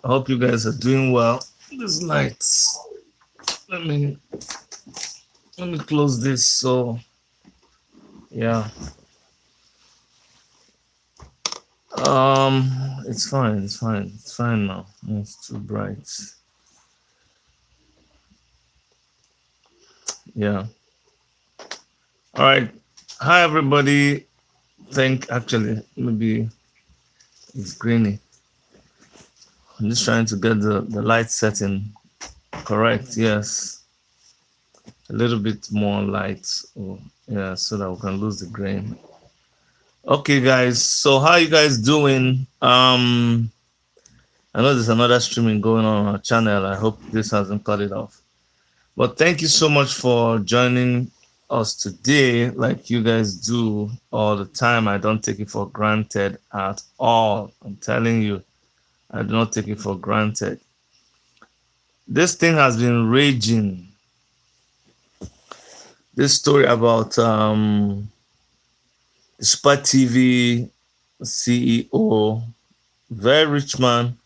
I hope you guys are doing well. These lights. Let me let me close this. So yeah. It's fine. It's fine. It's fine now. It's too bright. Yeah. All right. Hi everybody. Actually maybe it's grainy. I'm just trying to get the light setting correct. Yes. A little bit more light. Oh, yeah, so that we can lose the grain. Okay, guys. So how you guys doing? I know there's another streaming going on our channel. I hope this hasn't cut it off. But thank you so much for joining us today, like you guys do all the time. I don't take it for granted at all. I'm telling you, I do not take it for granted. This thing has been raging. This story about Super TV CEO, very rich man,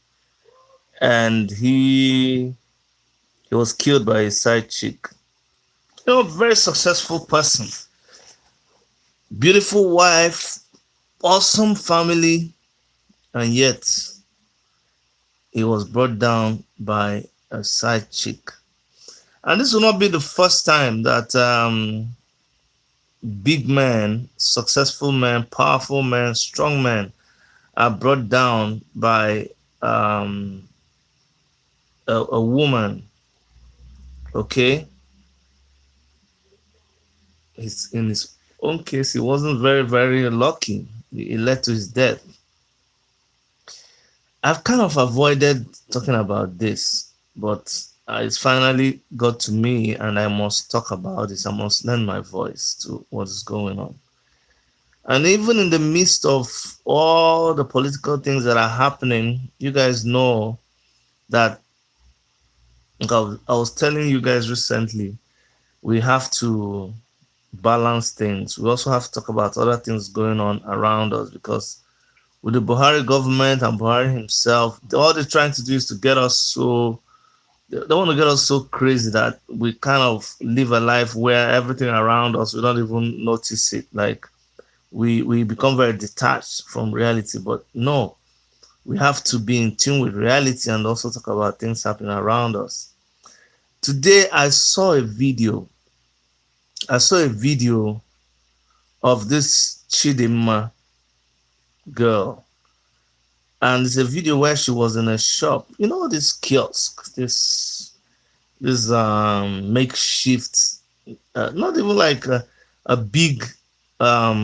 and he was killed by his side chick. Very successful person, beautiful wife, awesome family, and yet he was brought down by a side chick. And this will not be the first time that big men, successful men, powerful men, strong men are brought down by a woman. Okay, in his own case, he wasn't very lucky. It led to his death. I've kind of avoided talking about this, but it's finally got to me, and I must talk about this. I must lend my voice to what is going on. And even in the midst of all the political things that are happening, you guys know that, like I was telling you guys recently, we have to balance things. We also have to talk about other things going on around us, because with the Buhari government and Buhari himself, all they're trying to do is to get us so, they want to get us so crazy that we kind of live a life where everything around us, we don't even notice it. Like we become very detached from reality. But no, we have to be in tune with reality and also talk about things happening around us. Today, I saw a video of this Chidinma girl, and it's a video where she was in a shop. This kiosk, this makeshift, not even like a big. I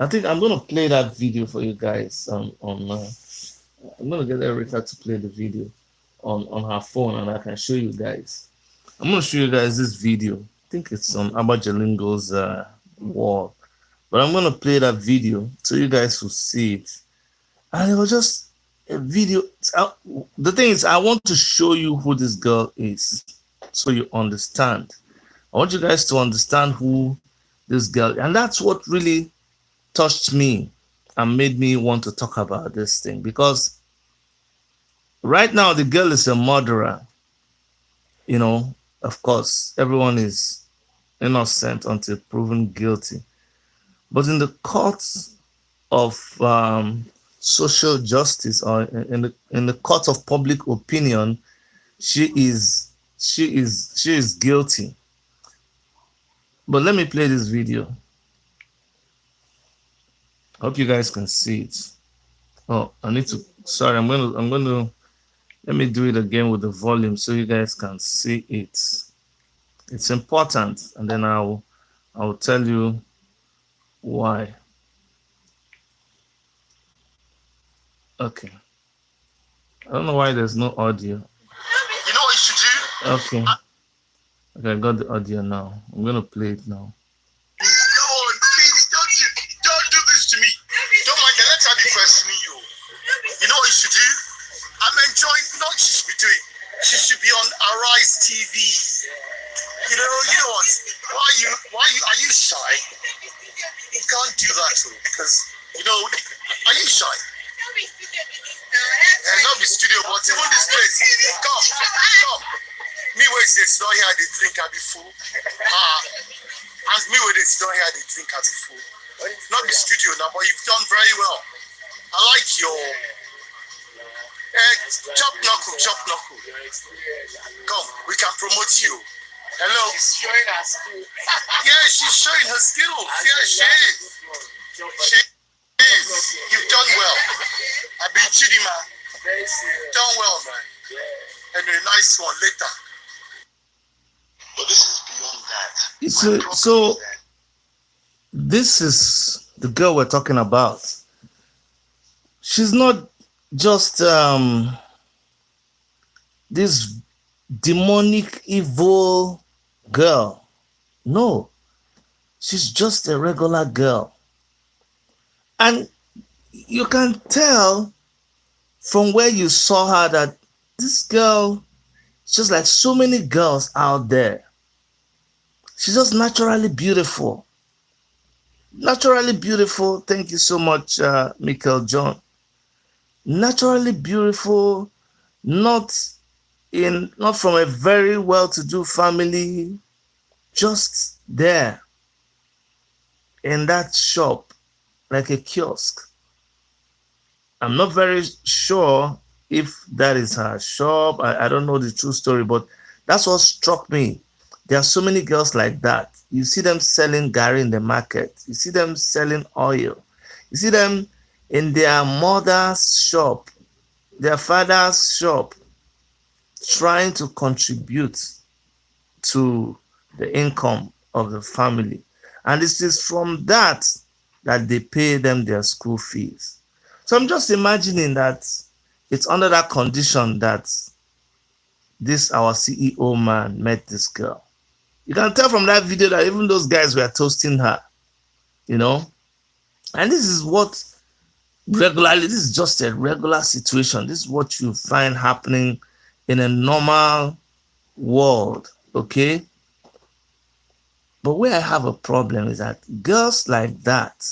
think I'm gonna play that video for you guys. I'm gonna get Erica to play the video on her phone, and I can show you guys. I'm gonna show you guys this video. I think it's on Abajalingo's wall, but I'm gonna play that video so you guys will see it. And it was just a video. The thing is, I want to show you who this girl is so you understand. I want you guys to understand who this girl is. And that's what really touched me and made me want to talk about this thing, because right now the girl is a murderer. Of course, everyone is innocent until proven guilty. But in the courts of social justice, or in the court of public opinion, she is guilty. But let me play this video. Hope you guys can see it. Oh, I need to. Sorry, I'm gonna. Let me do it again with the volume so you guys can see it. It's important, and then I'll tell you why. Okay. I don't know why there's no audio. You know what you should do? Okay. Okay, I got the audio now. I'm gonna play it now. Please don't do this to me. Don't mind that. Let's have me questioning you. You know what you should do? I'm enjoying. You know what she should be doing? She should be on Arise TV. You know what? Are you shy? You can't do that, because are you shy? And not be studio, but even this place. Come. Me where they sit down here, they drink, I be full. And me where they sit down here, they drink, I be full. Not be studio now, but you've done very well. I like your chop knuckle. Come, we can promote you. Hello. She's showing her skill. Yeah, she's showing her skill. Yeah, she is. She is. You've done well. I've been Chidima. Done well, man. And a nice one later. But this is beyond that. So this is the girl we're talking about. She's not just this demonic evil girl. No, she's just a regular girl. And you can tell from where you saw her that this girl is just like so many girls out there. She's just naturally beautiful. Naturally beautiful. Thank you so much, Michael John. Naturally beautiful, not from a very well-to-do family, just there in that shop, like a kiosk. I'm not very sure if that is her shop. I don't know the true story, but that's what struck me. There are so many girls like that. You see them selling gari in the market. You see them selling oil. You see them in their mother's shop, their father's shop, trying to contribute to the income of the family. And it is from that they pay them their school fees. So I'm just imagining that it's under that condition that this our CEO man met this girl. You can tell from that video that even those guys were toasting her, you know. And this is what this is just a regular situation. This is what you find happening in a normal world, okay? But where I have a problem is that girls like that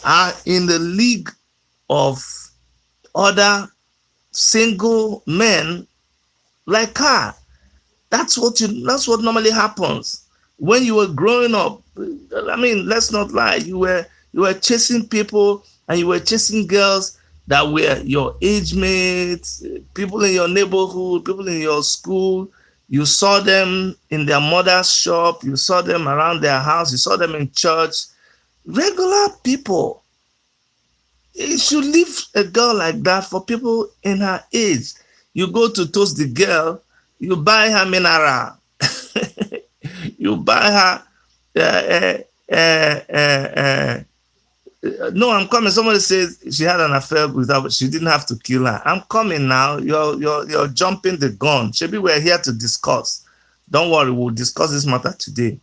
are in the league of other single men like her. That's what normally happens when you were growing up. I mean, let's not lie. You were chasing people, and you were chasing girls that were your age mates, people in your neighborhood, people in your school. You saw them in their mother's shop. You saw them around their house. You saw them in church. Regular people. You should leave a girl like that for people in her age. You go to toast the girl, you buy her mineral. You buy her no, I'm coming. Somebody says she had an affair with her, but she didn't have to kill her. I'm coming now. You're jumping the gun. Maybe we're here to discuss. Don't worry, we'll discuss this matter today.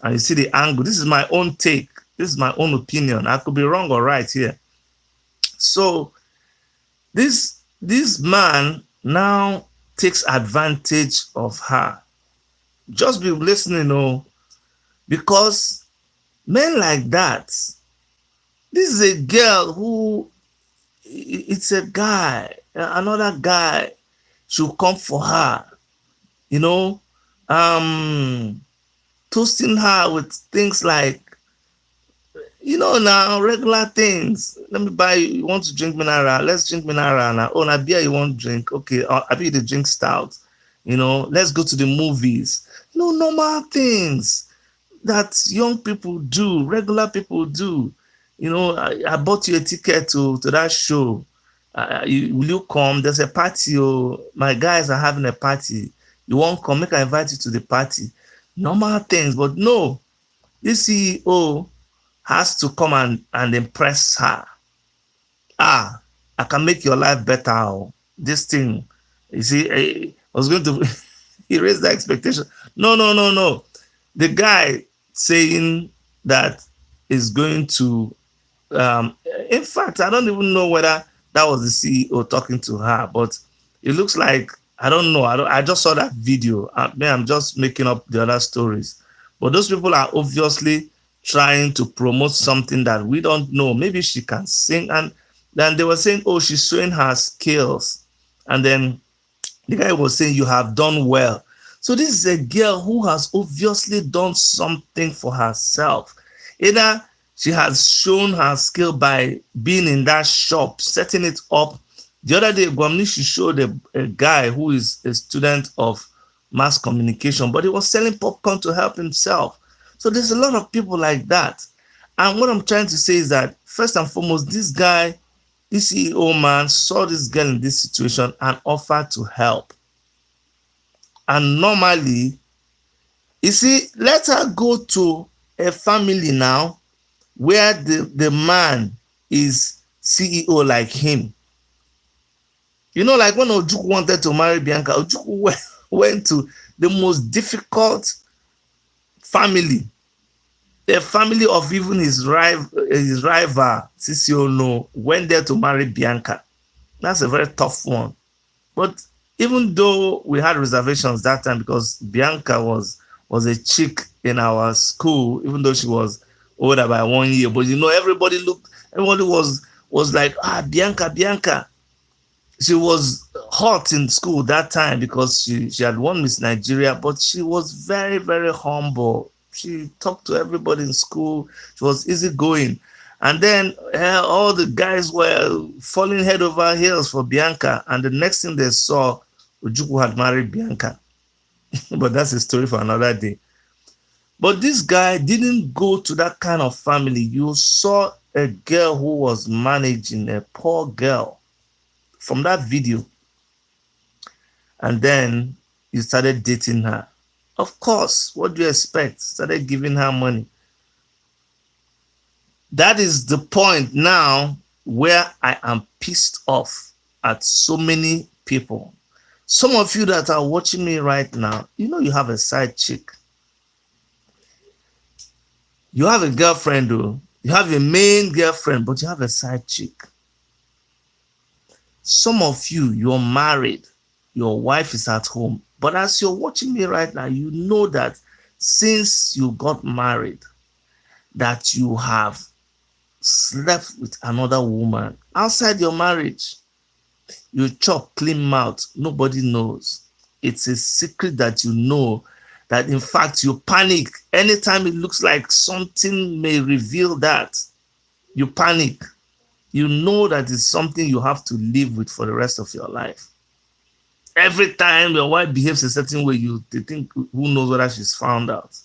And you see the angle. This is my own take. This is my own opinion. I could be wrong or right here. So this man now takes advantage of her. Just be listening, because men like that. This is a girl who, it's a guy, another guy should come for her, toasting her with things like, now regular things. Let me buy you want to drink mineral? Let's drink mineral now. Oh, now beer you want to drink? Okay, I be the drink stout. Let's go to the movies. Normal things that young people do, regular people do. I bought you a ticket to that show. Will you come? There's a party. My guys are having a party. You won't come? Make I invite you to the party. Normal things, but no. This CEO has to come and impress her. I can make your life better. This thing, you see, I was going to he raised the expectation. No. The guy saying that is going to in fact, I don't even know whether that was the CEO talking to her, but it looks like, I don't know. I just saw that video. I'm just making up the other stories. But those people are obviously trying to promote something that we don't know. Maybe she can sing. And Then they were saying, oh, she's showing her skills. And then the guy was saying, you have done well. So this is a girl who has obviously done something for herself. Either she has shown her skill by being in that shop, setting it up. The other day, Gwamnishi showed a guy who is a student of mass communication, but he was selling popcorn to help himself. So there's a lot of people like that. And what I'm trying to say is that, first and foremost, this guy, this CEO man, saw this girl in this situation and offered to help. And normally, you see, let her go to a family now where the man is CEO like him. You know, like when Ojukwu wanted to marry Bianca, Ojukwu went to the most difficult family, the family of even his rival, Sisi went there to marry Bianca. That's a very tough one. But even though we had reservations that time because Bianca was a chick in our school, even though she was older by 1 year, but you know, everybody was like, Bianca. She was hot in school that time because she had won Miss Nigeria, but she was very, very humble. She talked to everybody in school. She was easygoing. And then all the guys were falling head over heels for Bianca. And the next thing they saw, Ojukwu had married Bianca. But that's a story for another day. But this guy didn't go to that kind of family. You saw a girl who was managing, a poor girl, from that video. And then you started dating her. Of course, what do you expect? Started giving her money. That is the point now where I am pissed off at so many people. Some of you that are watching me right now, you know you have a side chick. You have a girlfriend, though. You have a main girlfriend, but you have a side chick. Some of you, you're married. Your wife is at home. But as you're watching me right now, you know that since you got married, that you have slept with another woman outside your marriage. You chop clean mouth. Nobody knows. It's a secret that you know, that in fact you panic anytime it looks like something may reveal that. You panic. You know that it's something you have to live with for the rest of your life. Every time your wife behaves a certain way, they think, who knows whether she's found out.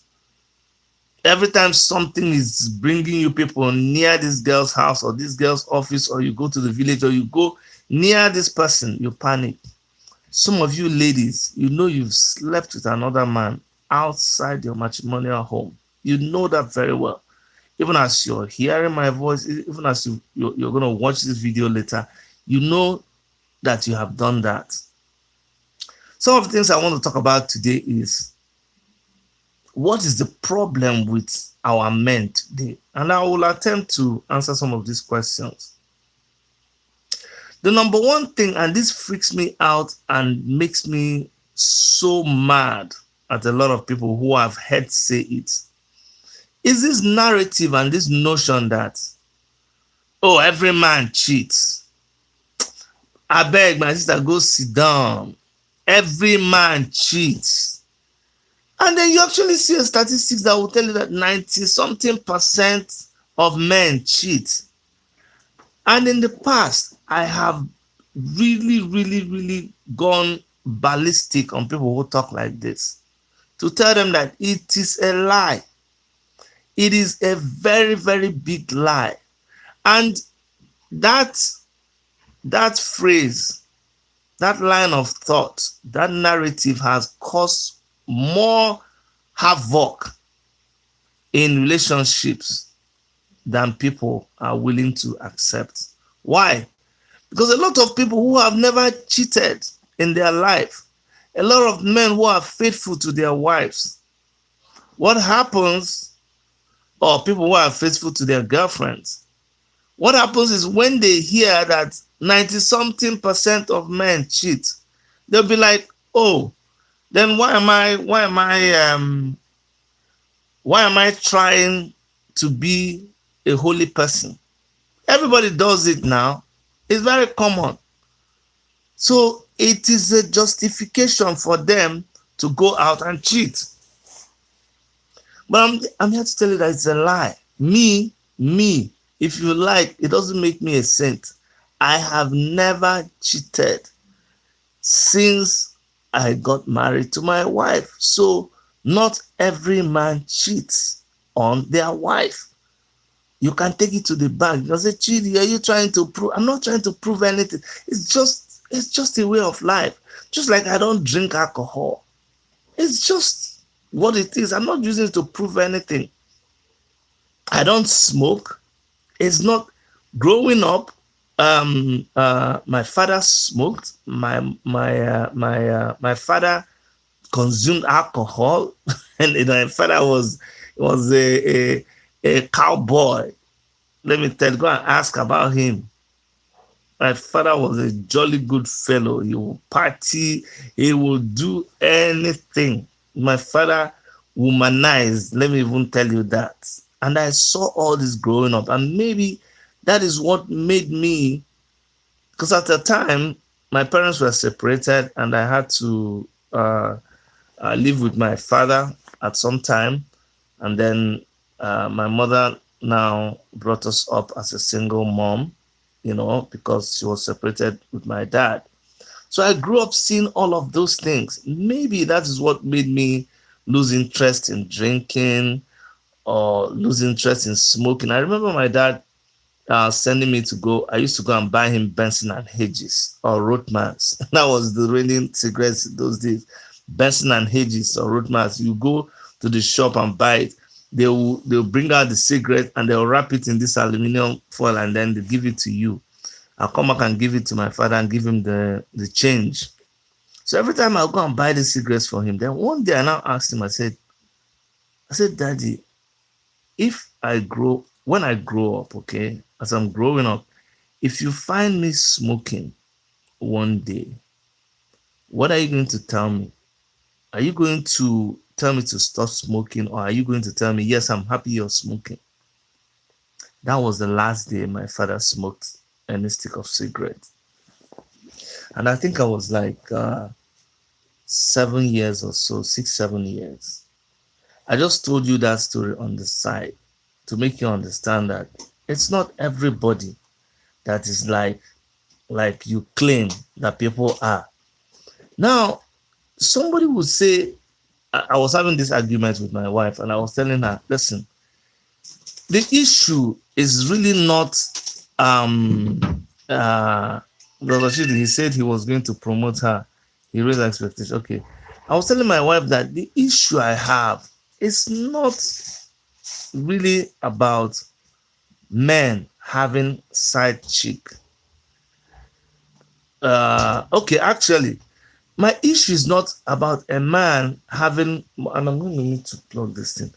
Every time something is bringing you people near this girl's house or this girl's office, or you go to the village or you go near this person, you panic. Some of you ladies, you know you've slept with another man outside your matrimonial home. You know that very well. Even as you're hearing my voice, even as you're going to watch this video later, you know that you have done that. Some of the things I want to talk about today is, what is the problem with our men today? And I will attempt to answer some of these questions. The number one thing, and this freaks me out and makes me so mad at a lot of people who have heard say it, is this narrative and this notion that, oh, every man cheats. I beg my sister, go sit down. Every man cheats. And then you actually see a statistics that will tell you that 90-something% of men cheat. And in the past, I have really gone ballistic on people who talk like this, to tell them that it is a lie. It is a very big lie. And that phrase, that line of thought, that narrative has caused more havoc in relationships than people are willing to accept. Why? Because a lot of people who have never cheated in their life, a lot of men who are faithful to their wives, what happens, or people who are faithful to their girlfriends, what happens is when they hear that 90-something% of men cheat, they'll be like, oh, then why am I trying to be a holy person? Everybody does it now. It's very common. So it is a justification for them to go out and cheat. But I'm here to tell you that it's a lie. Me, if you like, it doesn't make me a saint. I have never cheated since I got married to my wife. So not every man cheats on their wife. You can take it to the bank. You say, Chidi, are you trying to prove? I'm not trying to prove anything. It's just a way of life. Just like I don't drink alcohol. It's just what it is. I'm not using it to prove anything. I don't smoke. It's not growing up. My father smoked. My father consumed alcohol, and my father was a cowboy. Let me tell you, go and ask about him. My father was a jolly good fellow. He will party, he will do anything. My father womanized, let me even tell you that. And I saw all this growing up, and maybe that is what made me, because at the time, my parents were separated, and I had to live with my father at some time. And then my mother now brought us up as a single mom, because she was separated with my dad. So I grew up seeing all of those things. Maybe that is what made me lose interest in drinking or lose interest in smoking. I remember my dad sending me to go. I used to go and buy him Benson and Hedges or Rothmans. That was the reigning cigarettes in those days. Benson and Hedges or Rothmans. You go to the shop and buy it. They'll bring out the cigarette and they'll wrap it in this aluminum foil, and then they give it to you. I'll come back and give it to my father and give him the change. So every time I'll go and buy the cigarettes for him. Then one day I now asked him, I said, Daddy, when I grow up, okay, as I'm growing up, if you find me smoking one day, what are you going to tell me? Are you going to tell me to stop smoking, or are you going to tell me, yes, I'm happy you're smoking? That was the last day my father smoked any stick of cigarette. And I think I was like 7 years or so, 6, 7 years. I just told you that story on the side to make you understand that it's not everybody that is like you claim that people are. Now, somebody would say, I was having this argument with my wife, and I was telling her, listen, the issue is really not Brother Shidi, he said he was going to promote her. He raised expectations. Okay. I was telling my wife that the issue I have is not really about men having side chick. Okay, actually, my issue is not about a man having, and I'm going to need to plug this thing.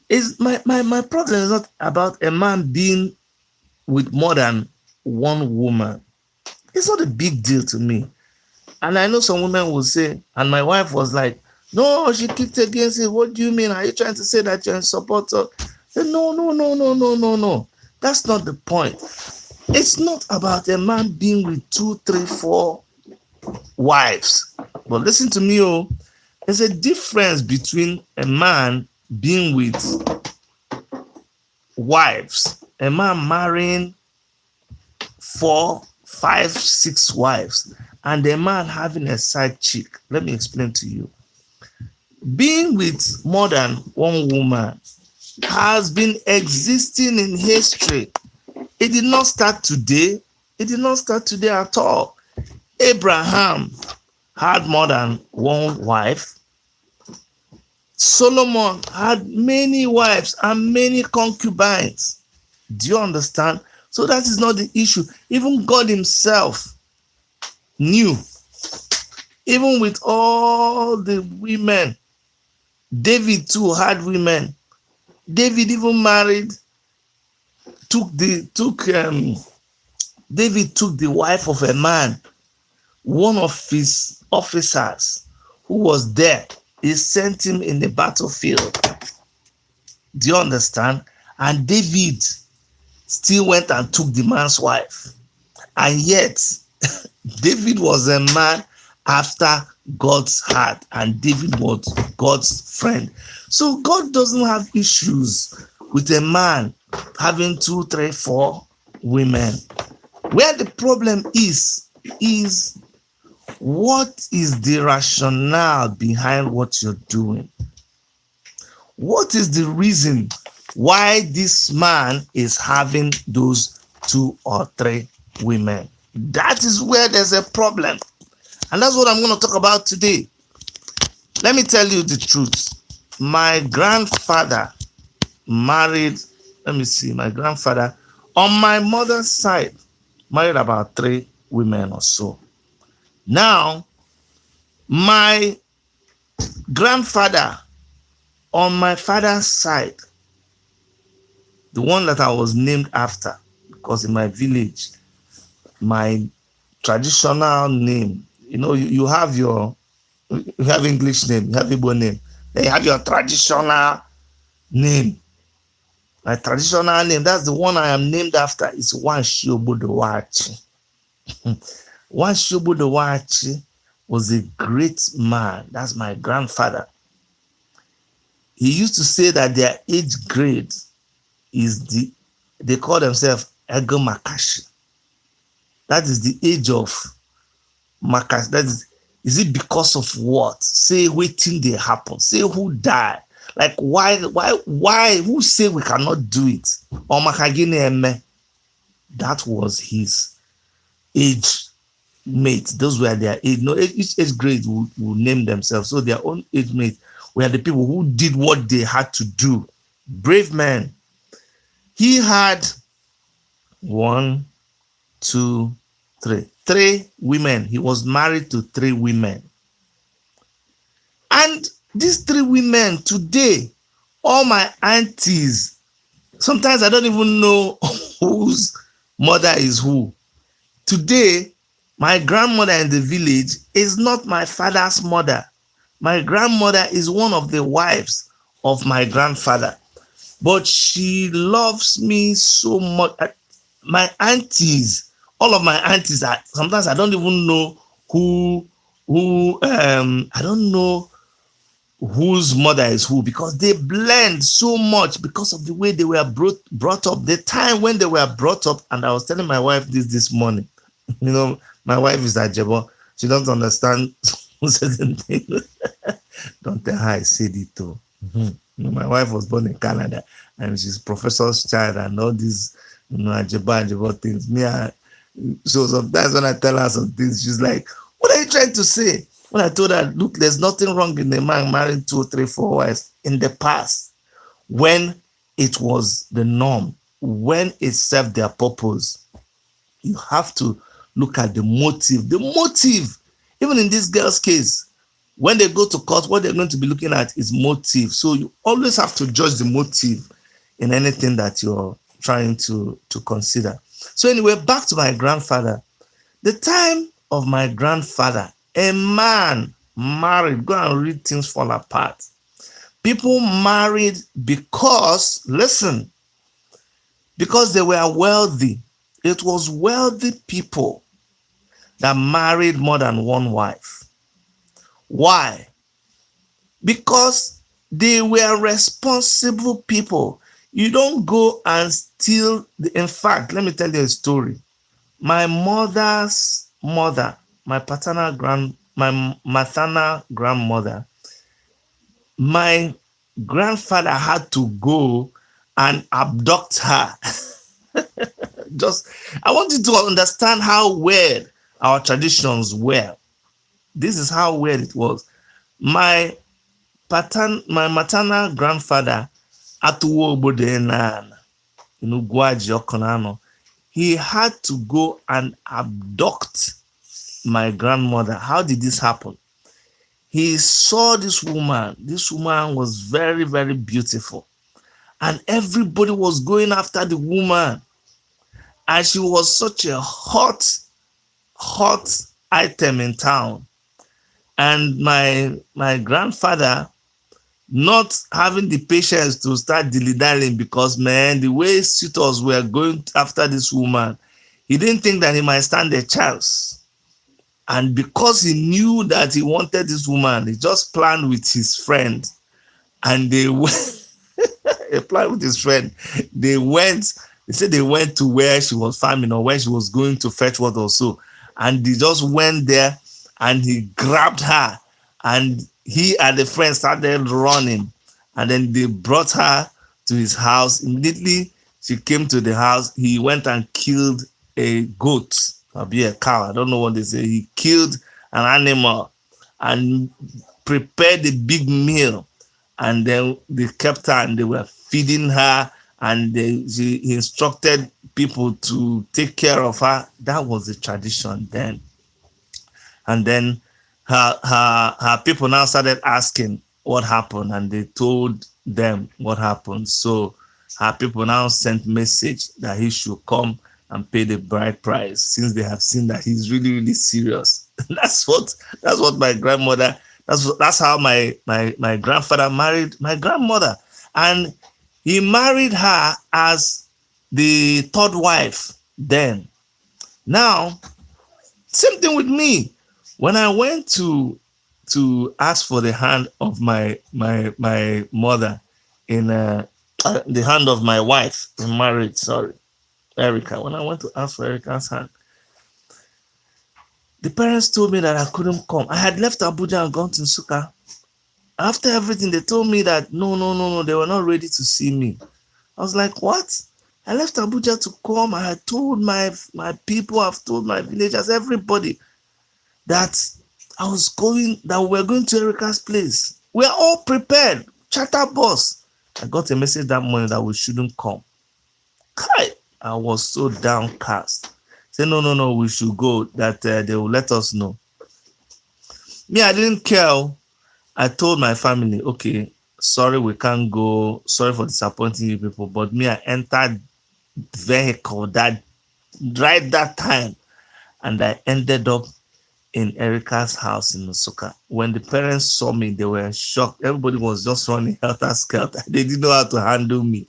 Is my problem is not about a man being with more than one woman. It's not a big deal to me. And I know some women will say, and my wife was like, no, she kicked against it. What do you mean? Are you trying to say that you're in support of? I said, no. That's not the point. It's not about a man being with 2, 3, 4 wives. But listen to me, there's a difference between a man being with wives, a man marrying 4, 5, 6 wives, and a man having a side chick. Let me explain to you. Being with more than one woman has been existing in history. It did not start today. It did not start today at all. Abraham had more than one wife. Solomon had many wives and many concubines. Do you understand? So that is not the issue. Even God himself knew. Even with all the women, David too had women. David even married, David took the wife of a man, one of his officers who was there. He sent him in the battlefield. Do you understand? And David still went and took the man's wife. And yet, David was a man after God's heart, and David was God's friend. So God doesn't have issues with a man having 2, 3, 4 women. Where the problem is what is the rationale behind what you're doing? What is the reason why this man is having those 2 or 3 women? That is where there's a problem. And that's what I'm going to talk about today. Let me tell you the truth. My grandfather married, my grandfather on my mother's side married about 3 women or so. Now, my grandfather on my father's side, the one that I was named after, because in my village, my traditional name, you have English name, you have Igbo name, then you have your traditional name. My traditional name, that's the one I am named after, is Wanshiobodowachi. Wanshiobodowachi was a great man. That's my grandfather. He used to say that their age grade is they call themselves Ego Makashi. That is the age of Makashi. That is it because of what? Say waiting they happen. Say who died. Like why, who say we cannot do it? Or Makagine Eme. That was his age mate. Those were their age. No, each age grade will name themselves. So their own age mate were the people who did what they had to do. Brave men. He had 1, 2, 3. 3 women. He was married to 3 women. And these 3 women today, all my aunties, sometimes I don't even know whose mother is who. Today, my grandmother in the village is not my father's mother. My grandmother is one of the wives of my grandfather. But she loves me so much. My aunties, all of my aunties, sometimes I don't even know I don't know whose mother is who, because they blend so much because of the way they were brought up, the time when they were brought up. And I was telling my wife this morning, my wife is Ajebo. She doesn't understand certain things. Don't tell her I said it too. My wife was born in Canada and she's professor's child and all these, Ajebo things. So sometimes when I tell her some things, she's like, what are you trying to say? When I told her, look, there's nothing wrong in a man marrying 2, 3, 4 wives in the past, when it was the norm, when it served their purpose. You have to look at the motive. The motive, even in this girl's case, when they go to court, what they're going to be looking at is motive. So you always have to judge the motive in anything that you're trying to consider. So anyway, back to my grandfather. The time of my grandfather, a man married, go and read Things Fall Apart. People married because, listen, because they were wealthy. It was wealthy people that married more than one wife. Why? Because they were responsible people. You don't go and steal. In fact, let me tell you a story. My mother's mother, my maternal grandmother, my grandfather had to go and abduct her. I want you to understand how weird our traditions were. This is how weird it was. My maternal grandfather, he had to go and abduct my grandmother. How did this happen? He saw this woman. This woman was very, very beautiful. And everybody was going after the woman. And she was such a hot item in town. And my grandfather, not having the patience to start dilly-dallying, because, man, the way suitors were going after this woman, He didn't think that he might stand a chance. And because he knew that he wanted this woman, he just planned with his friend. And they went, he planned with his friend. They went, they said they went to where she was farming or where she was going to fetch water or so. And they just went there and he grabbed her. And he and the friend started running. And then they brought her to his house. Immediately she came to the house. He went and killed a goat or be a cow. I don't know what they say. He killed an animal and prepared a big meal. And then they kept her and they were feeding her. And he instructed people to take care of her. That was the tradition then. And then her people now started asking what happened, and they told them what happened. So her people now sent message that he should come and pay the bride price, since they have seen that he's really, really serious. that's what my grandmother, that's how my grandfather married my grandmother. And he married her as the third wife then. Now, same thing with me. When I went to ask for the hand of my mother in the hand of my wife in marriage, sorry, Erica. When I went to ask for Erica's hand, the parents told me that I couldn't come. I had left Abuja and gone to Nsukka. After everything, they told me that no, they were not ready to see me. I was like, what? I left Abuja to come. I had told my people, I've told my villagers, everybody, that that we were going to Erica's place. We're all prepared. Charter bus. I got a message that morning that we shouldn't come. Kai, I was so downcast. Say, no, we should go, that they will let us know. Me, I didn't care. I told my family, okay, sorry, we can't go. Sorry for disappointing you people. But me, I entered vehicle right that time. And I ended up in Erica's house in Nsukka. When the parents saw me, they were shocked. Everybody was just running helter-skelter. They didn't know how to handle me.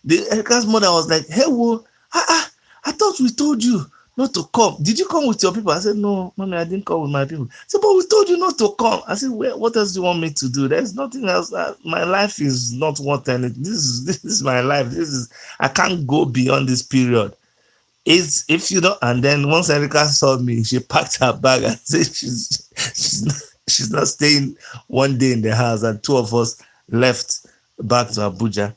Erica's mother was like, hey, well, I thought we told you not to come. Did you come with your people? I said, no, mommy, I didn't come with my people. She said, but we told you not to come. I said, what else do you want me to do? There's nothing else. My life is not worth anything. This is my life. I can't go beyond this period. It's if you don't. And then once Erica saw me, she packed her bag and said she's not staying one day in the house. And two of us left back to Abuja.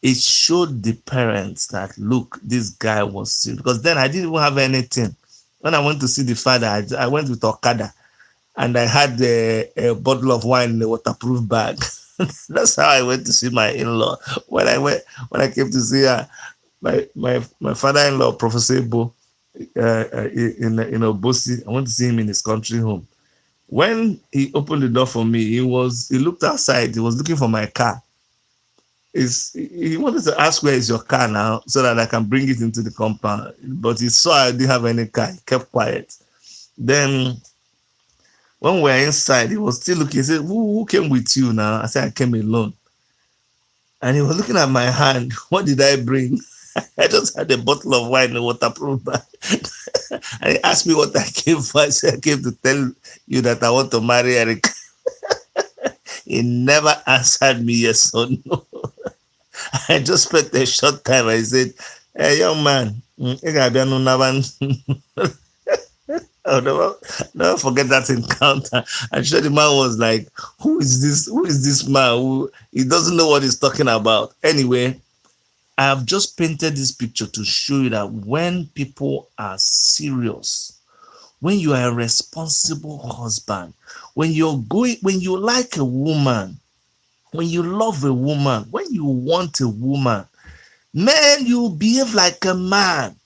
It showed the parents that, look, this guy was serious. Because then I didn't even have anything. When I went to see the father, I went with Okada, and I had a bottle of wine in a waterproof bag. That's how I went to see my in-law. When I came to see her, my father-in-law, Professor Ebo, in Obosi, I went to see him in his country home. When he opened the door for me, he looked outside. He was looking for my car. He wanted to ask, where is your car now, so that I can bring it into the compound. But he saw I didn't have any car. He kept quiet. Then when we were inside, he was still looking. He said, who came with you now? I said, I came alone. And he was looking at my hand. What did I bring? I just had a bottle of wine in a waterproof bag. And he asked me what I came for. I said, I came to tell you that I want to marry Eric. He never answered me yes or no. I just spent a short time. I said, hey, young man, I'll never forget that encounter. I'm sure the man was like, who is this man? He doesn't know what he's talking about. Anyway, I have just painted this picture to show you that when people are serious, when you are a responsible husband, when you like a woman, when you love a woman, when you want a woman, man, you behave like a man.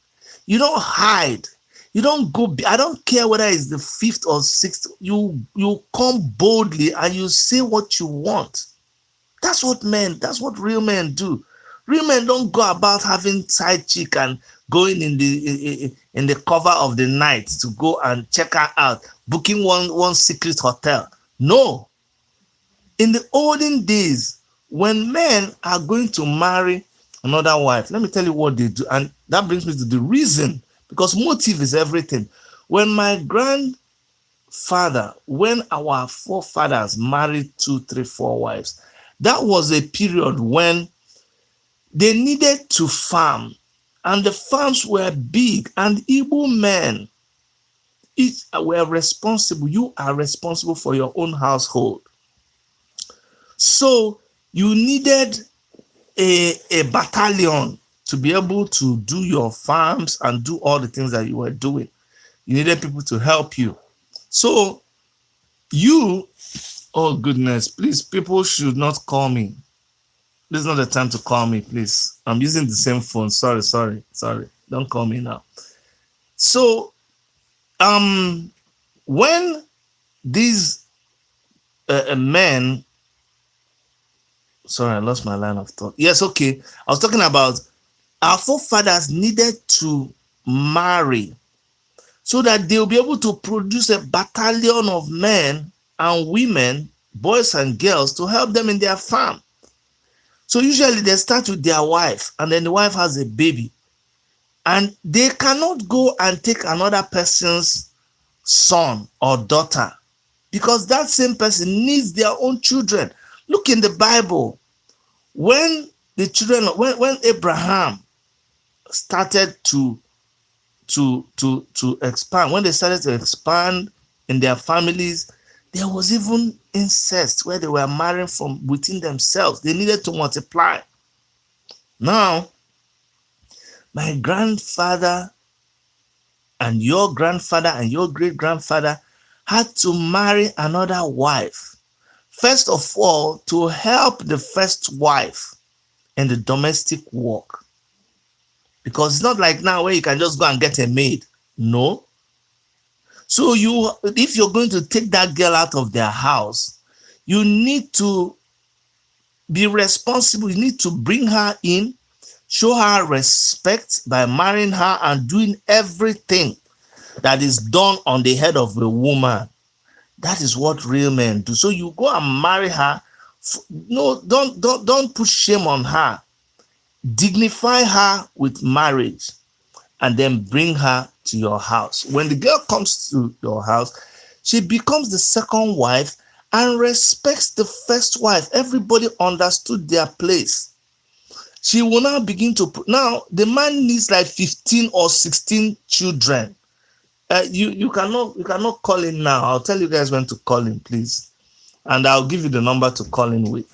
You don't hide. You don't go. I don't care whether it's the fifth or sixth. You come boldly and you say what you want. That's what real men do. Real men don't go about having side chick and going in the cover of the night to go and check her out, booking one secret hotel. No. In the olden days, when men are going to marry another wife, let me tell you what they do. And that brings me to the reason because motive is everything. When my grandfather, when our forefathers married 2, 3, 4 wives, that was a period when they needed to farm, and the farms were big, and Igbo men were responsible. You are responsible for your own household. So you needed a battalion to be able to do your farms and do all the things that you were doing. You needed people to help you. So you, oh goodness, please, people should not call me. This is not the time to call me, please. I'm using the same phone. Sorry. Don't call me now. So, when these men, sorry, I lost my line of thought. Yes, okay. I was talking about our forefathers needed to marry so that they'll be able to produce a battalion of men and women, boys and girls, to help them in their farm. So usually they start with their wife, and then the wife has a baby. And they cannot go and take another person's son or daughter, because that same person needs their own children. Look in the Bible. When the children, when Abraham started to expand, when they started to expand in their families, there was even incest where they were marrying from within themselves. They needed to multiply. Now, my grandfather and your great grandfather had to marry another wife. First of all, to help the first wife in the domestic work. Because it's not like now where you can just go and get a maid. No. So if you're going to take that girl out of their house, you need to be responsible. You need to bring her in, show her respect by marrying her and doing everything that is done on the head of a woman. That is what real men do. So you go and marry her. No, don't put shame on her. Dignify her with marriage and then bring her to your house. When the girl comes to your house, she becomes the second wife and respects the first wife. Everybody understood their place. She will now begin to now the man needs like 15 or 16 children. You cannot call in now. I'll tell you guys when to call in, please. And I'll give you the number to call in with.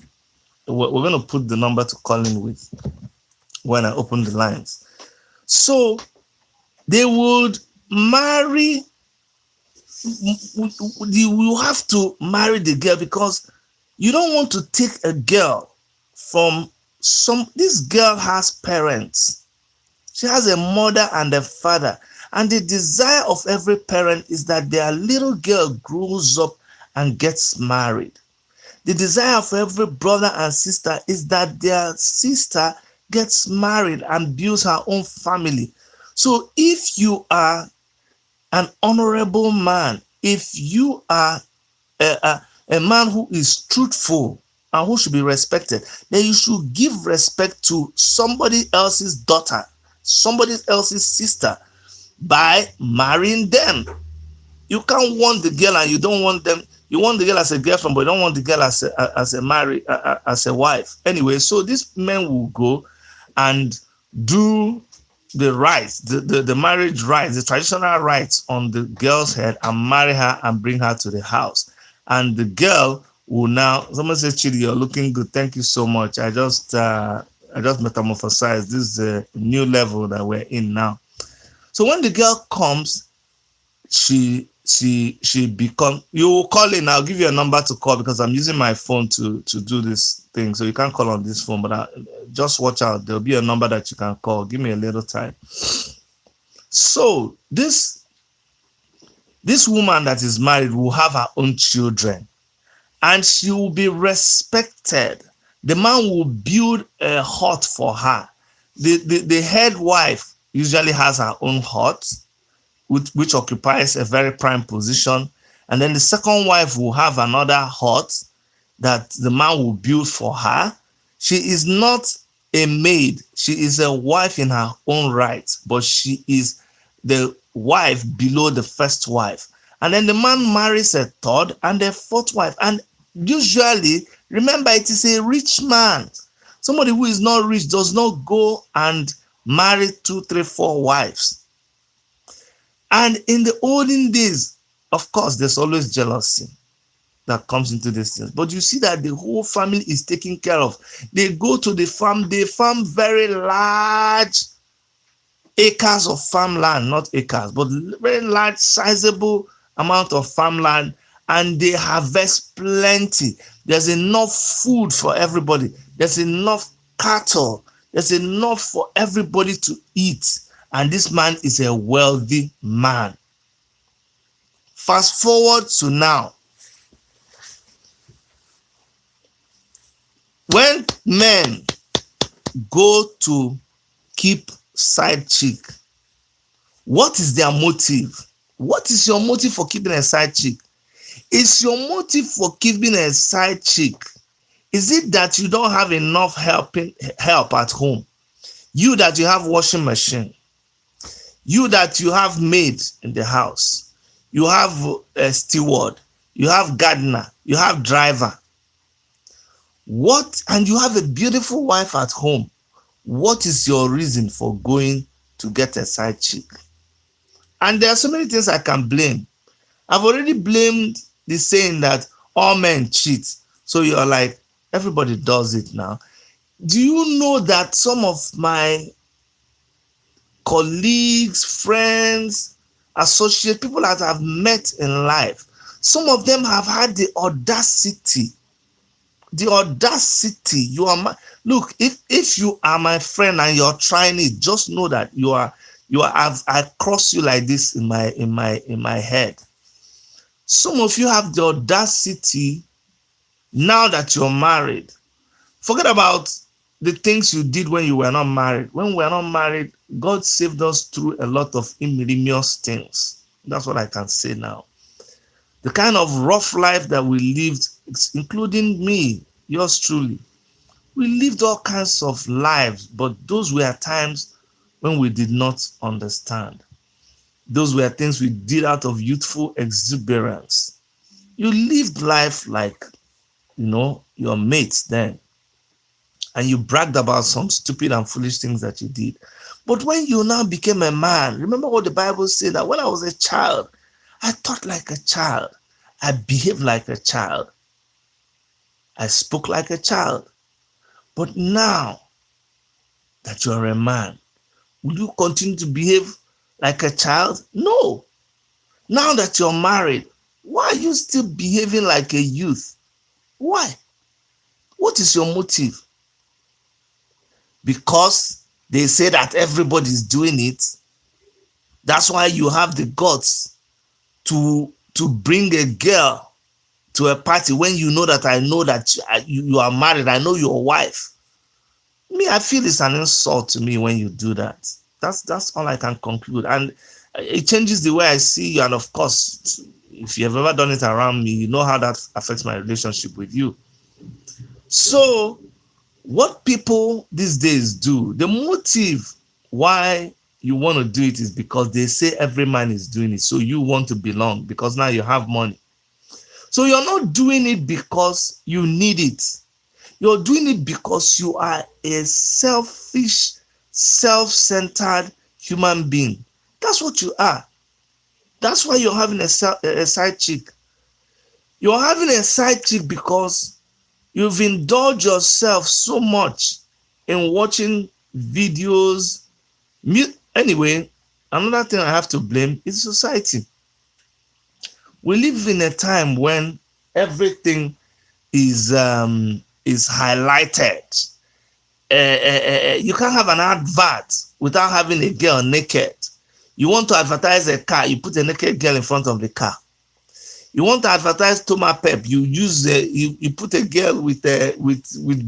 We're going to put the number to call in with when I open the lines. So they would marry. You have to marry the girl because you don't want to take a girl from this girl has parents. She has a mother and a father. And the desire of every parent is that their little girl grows up and gets married. The desire of every brother and sister is that their sister gets married and builds her own family. So if you are an honorable man, if you are a man who is truthful and who should be respected, then you should give respect to somebody else's daughter, somebody else's sister, by marrying them. You can't want the girl and you don't want them. You want the girl as a girlfriend, but you don't want the girl as a wife. Anyway, so these men will go and do the rites, the marriage rites, the traditional rites on the girl's head and marry her and bring her to the house. And the girl will now, someone says, Chidi, you're looking good. Thank you so much. I just metamorphosized. This is a new level that we're in now. So when the girl comes, she becomes, you will call in. I'll give you a number to call because I'm using my phone to do this thing. So you can't call on this phone, but just watch out. There'll be a number that you can call. Give me a little time. So this woman that is married will have her own children and she will be respected. The man will build a hut for her. The head wife usually has her own hut, which occupies a very prime position. And then the second wife will have another hut that the man will build for her. She is not a maid. She is a wife in her own right, but she is the wife below the first wife. And then the man marries a third and a fourth wife. And usually, remember, it is a rich man. Somebody who is not rich does not go and marry 2, 3, 4 wives. And in the olden days, of course, there's always jealousy that comes into these things. But you see that the whole family is taken care of. They go to the farm, they farm very large acres of farmland, not acres, but very large, sizable amount of farmland, and they harvest plenty. There's enough food for everybody. There's enough cattle. There's enough for everybody to eat. And this man is a wealthy man. Fast forward to now. When men go to keep side chick, what is their motive? What is your motive for keeping a side chick? Is your motive for keeping a side chick, is it that you don't have enough help at home? You that you have washing machine, you that you have maid in the house, you have a steward, you have gardener, you have driver. What, and you have a beautiful wife at home. What is your reason for going to get a side chick? And there are so many things I can blame. I've already blamed the saying that all men cheat. So you're like, everybody does it now. Do you know that some of my colleagues, friends, associates, people that I've met in life, some of them have had the audacity. You are my, look, if you are my friend and you're trying it, just know that I cross you like this in my head. Some of you have the audacity now that you're married. Forget about the things you did when you were not married. When we were not married, God saved us through a lot of ignominious things. That's what I can say now. The kind of rough life that we lived, including me, yours truly. We lived all kinds of lives, but those were times when we did not understand. Those were things we did out of youthful exuberance. You lived life like, your mates then. And you bragged about some stupid and foolish things that you did. But when you now became a man, remember what the Bible said, that when I was a child, I thought like a child. I behaved like a child. I spoke like a child. But now that you are a man, will you continue to behave like a child? No. Now that you're married, why are you still behaving like a youth? Why? What is your motive? Because they say that everybody's doing it. That's why you have the guts to bring a girl to a party when you know that you are married. I know your wife. Me, I feel it's an insult to me when you do that. That's all I can conclude. And it changes the way I see you. And of course, if you've ever done it around me, you know how that affects my relationship with you. So what people these days do, the motive why you want to do it is because they say every man is doing it. So you want to belong because now you have money. So you're not doing it because you need it. You're doing it because you are a selfish, self-centered human being. That's what you are. That's why you're having a side chick. You're having a side chick because you've indulged yourself so much in watching videos. Anyway, another thing I have to blame is society. We live in a time when everything is highlighted. You can't have an advert without having a girl naked. You want to advertise a car, you put a naked girl in front of the car. You want to advertise Toma Pep, you put a girl with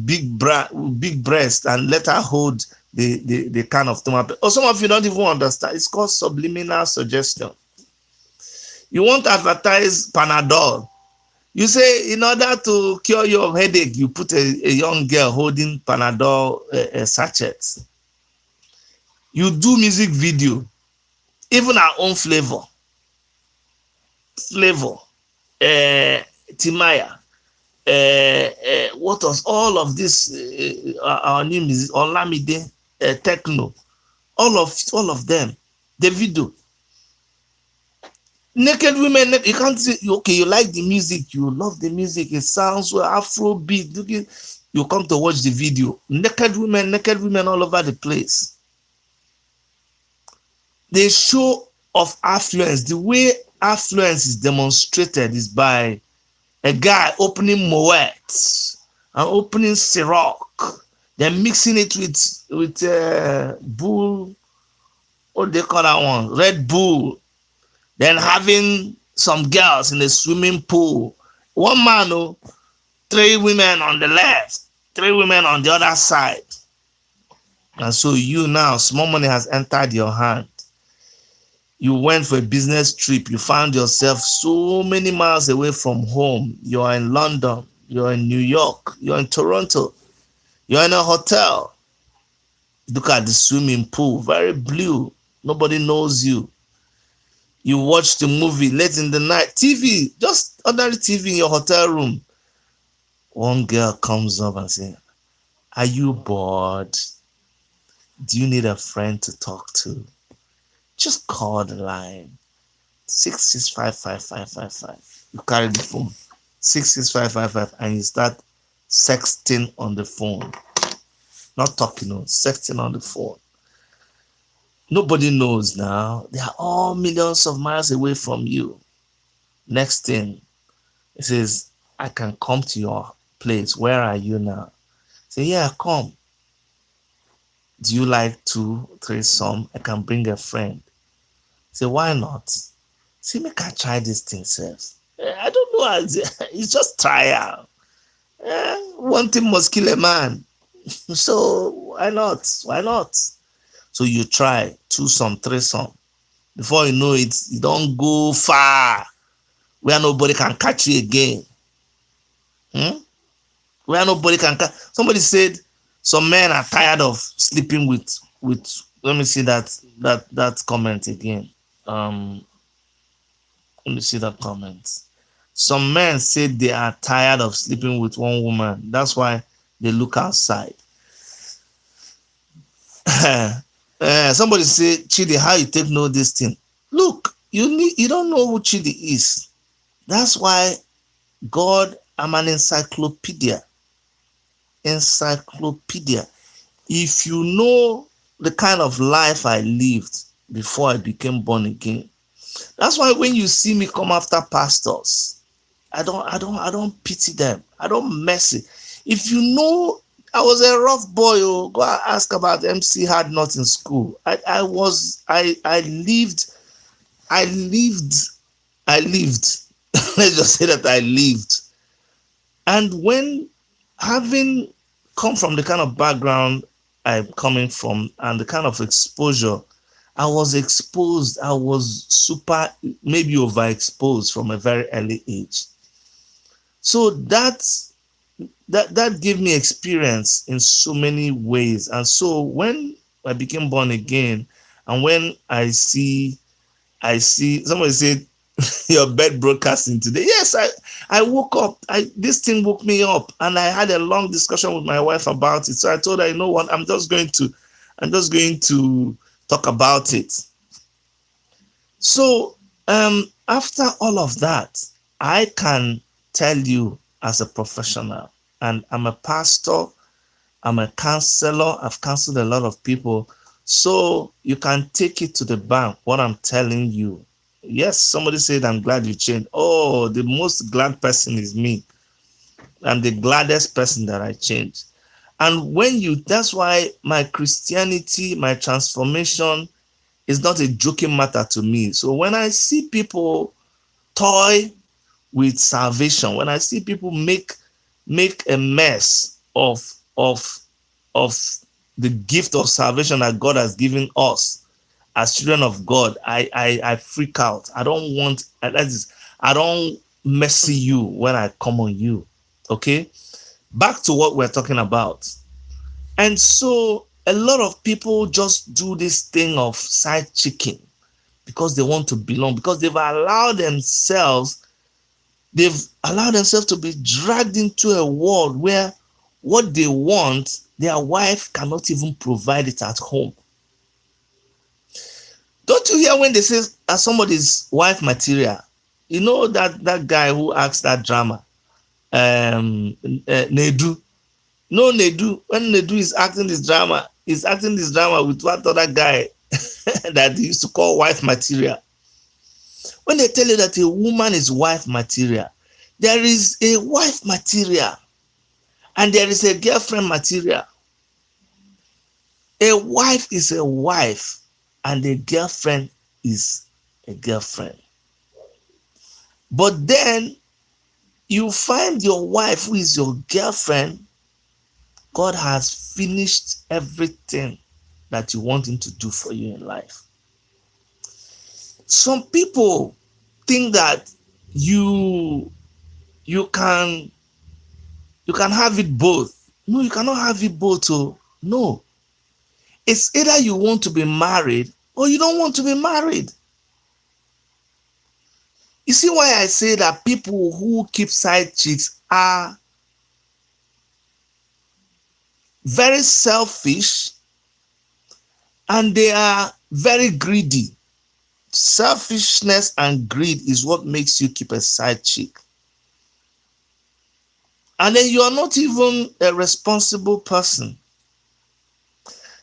big breast and let her hold the can of Toma Pep. Or some of you don't even understand. It's called subliminal suggestion. You want to advertise Panadol. You say in order to cure your headache, you put a young girl holding Panadol sachets. You do music video. Even our own flavor, Timaya, what was all of this? Our name is Olamide, Techno, all of them, Davido. Naked women, you can't say okay, you like the music, you love the music, it sounds well, Afro beat. You come to watch the video. Naked women all over the place. The show of affluence, the way affluence is demonstrated is by a guy opening Moet and opening Ciroc, then mixing it with Bull, what do they call that one? Red Bull, then having some girls in the swimming pool. One man, oh, 3 women on the left, 3 women on the other side. And so you now, small money has entered your hand. You went for a business trip. You found yourself so many miles away from home. You're in London. You're in New York. You're in Toronto. You're in a hotel. Look at the swimming pool, very blue. Nobody knows you. You watch the movie late in the night. TV, just ordinary TV in your hotel room. One girl comes up and says, "Are you bored? Do you need a friend to talk to? Just call the line 6655555. You carry the phone 66555 and you start sexting on the phone. Not talking, no, sexting on the phone. Nobody knows now. They are all millions of miles away from you. Next thing, it says, I can come to your place. Where are you now? Say, yeah, come. Do you like 2, 3 some? I can bring a friend. Say, why not? Say, make I try this thing, sef. I don't know. It's just trial. One thing must kill a man. So why not? Why not? So you try 2 some, 3 some. Before you know it, you don't go far where nobody can catch you again. Where nobody can catch. Somebody said some men are tired of sleeping with. Let me see that comment again. Let me see that comment. Some men said they are tired of sleeping with one woman. That's why they look outside. Somebody say, Chidi, how you take know this thing? Look, you don't know who Chidi is. That's why God, I'm an encyclopedia. Encyclopedia. If you know the kind of life I lived before I became born again, that's why when you see me come after pastors, I don't pity them. I don't mess it. If you know I was a rough boy, oh, go ask about MC Hard Not in school. I lived. Let's just say that I lived. And when having come from the kind of background I'm coming from and the kind of exposure, I was exposed. I was maybe overexposed from a very early age. So that gave me experience in so many ways. And so when I became born again, and when I see somebody said your bed broadcasting today. Yes, I woke up. This thing woke me up, and I had a long discussion with my wife about it. So I told her, you know what, I'm just going to talk about it. So after all of that, I can tell you as a professional, and I'm a pastor, I'm a counselor, I've counseled a lot of people. So you can take it to the bank, what I'm telling you. Yes, somebody said, I'm glad you changed. Oh, the most glad person is me. I'm the gladdest person that I changed. And that's why my Christianity, my transformation is not a joking matter to me. So when I see people toy with salvation, when I see people make a mess of the gift of salvation that God has given us as children of God, I freak out. I don't mercy you when I come on you. Okay, back to what we're talking about. And so a lot of people just do this thing of side chicking. because they want to belong, because they've allowed themselves to be dragged into a world where what they want, their wife cannot even provide it at home. Don't you hear when they say somebody's wife material? You know that guy who acts that drama, Nedu. No, Nedu. When Nedu is acting this drama, he's acting this drama with what other guy that they used to call wife material. When they tell you that a woman is wife material, there is a wife material and there is a girlfriend material. A wife is a wife and a girlfriend is a girlfriend. But then you find your wife who is your girlfriend, God has finished everything that you want him to do for you in life. Some people think that you can have it both. No, you cannot have it both. Oh, no. It's either you want to be married or you don't want to be married. You see why I say that people who keep side chicks are very selfish and they are very greedy. Selfishness and greed is what makes you keep a side chick. And then you are not even a responsible person.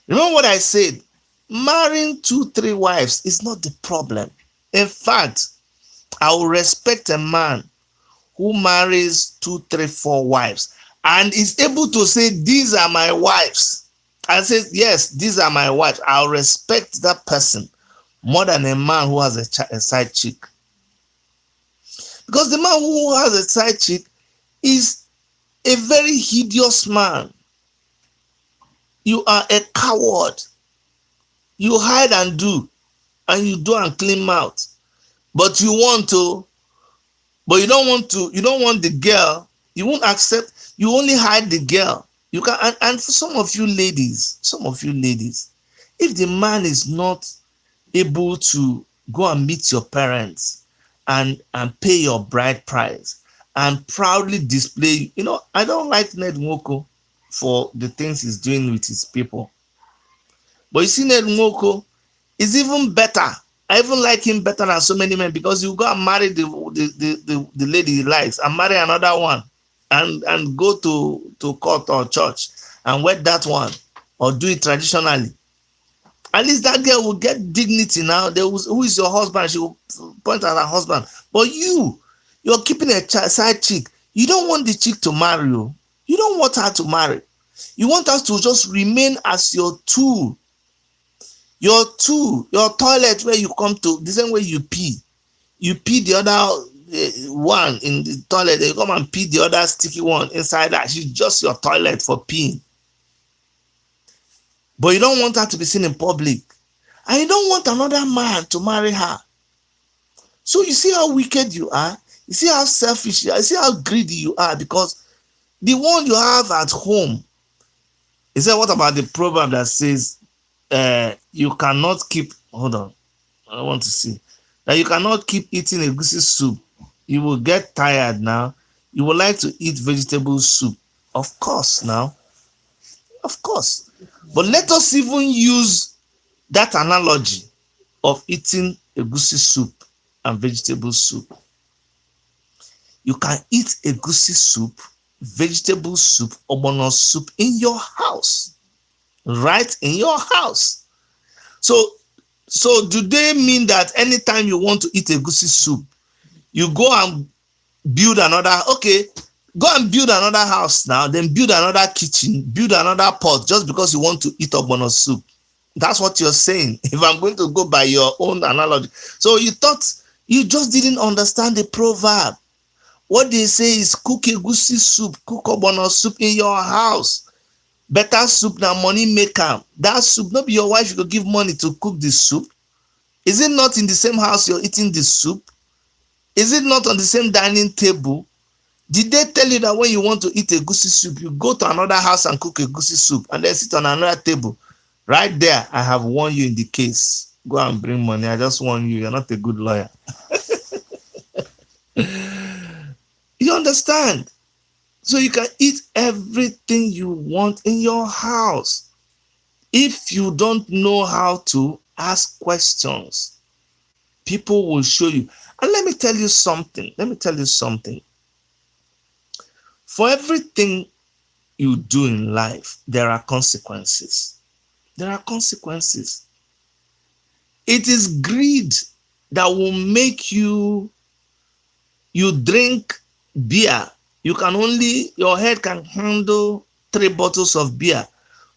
Remember what I said? Marrying 2-3 wives is not the problem. In fact, I will respect a man who marries 2-3-4 wives and is able to say, these are my wives. And says, yes, these are my wives. I'll respect that person more than a man who has a side chick. Because the man who has a side chick is a very hideous man. You are a coward. You hide and do, and you do and clean mouth. But you want to, but you don't want to, you don't want the girl, you won't accept, you only hide the girl. You can, and for some of you ladies, if the man is not able to go and meet your parents and pay your bride price and proudly display, I don't like Ned Nwoko for the things he's doing with his people. But you see, Ned Nwoko is even better. I even like him better than so many men because he'll go and marry the lady he likes and marry another one and go to court or church and wed that one or do it traditionally. At least that girl will get dignity now. Who is your husband? She will point at her husband. But you're keeping a side chick. You don't want the chick to marry you. You don't want her to marry. You want us to just remain as your tool. Your toilet where you come to, the same way you pee. You pee the other one in the toilet, you come and pee the other sticky one inside that. She's just your toilet for peeing. But you don't want her to be seen in public. And you don't want another man to marry her. So you see how wicked you are? You see how selfish you are? You see how greedy you are? Because the one you have at home, he said, what about the proverb that says, you cannot keep, hold on, I want to see, that you cannot keep eating egusi soup. You will get tired now. You would like to eat vegetable soup. Of course now. Of course. But let us even use that analogy of eating egusi soup and vegetable soup. You can eat egusi soup, vegetable soup, ogbono soup in your house. Right in your house. So do they mean that anytime you want to eat egusi soup, you go and build another, go and build another house now, then build another kitchen, build another pot just because you want to eat ogbono soup? That's what you're saying. If I'm going to go by your own analogy. So you thought you just didn't understand the proverb. What they say is cook egusi soup, cook ogbono soup in your house. Better soup than money maker. That soup, not be your wife, you go give money to cook the soup. Is it not in the same house you're eating the soup? Is it not on the same dining table? Did they tell you that when you want to eat egusi soup, you go to another house and cook egusi soup and then sit on another table? Right there, I have warned you in the case. go and bring money. I just warn you, you're not a good lawyer. You understand? So you can eat everything you want in your house. If you don't know how to ask questions, people will show you. And let me tell you something. For everything you do in life, there are consequences. There are consequences. It is greed that will make you drink beer. Your head can handle 3 bottles of beer.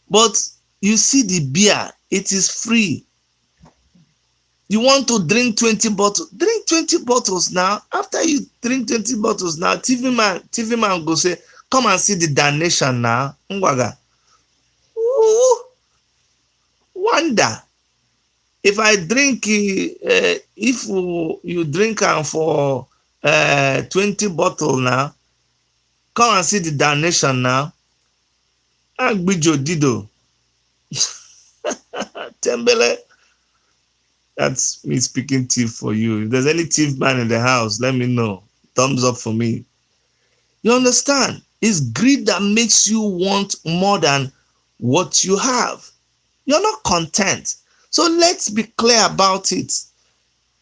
But you see the beer, it is free. You want to drink 20 bottles, drink 20 bottles now. After you drink 20 bottles now, TV man go say, come and see the damnation now. Ngwaga. Ooh, wonder. If I drink, if you drink for 20 bottles now, come and see the damnation now. Agbijo Dido. Tembele. That's me speaking thief for you. If there's any thief man in the house, let me know. Thumbs up for me. You understand? It's greed that makes you want more than what you have. You're not content. So let's be clear about it.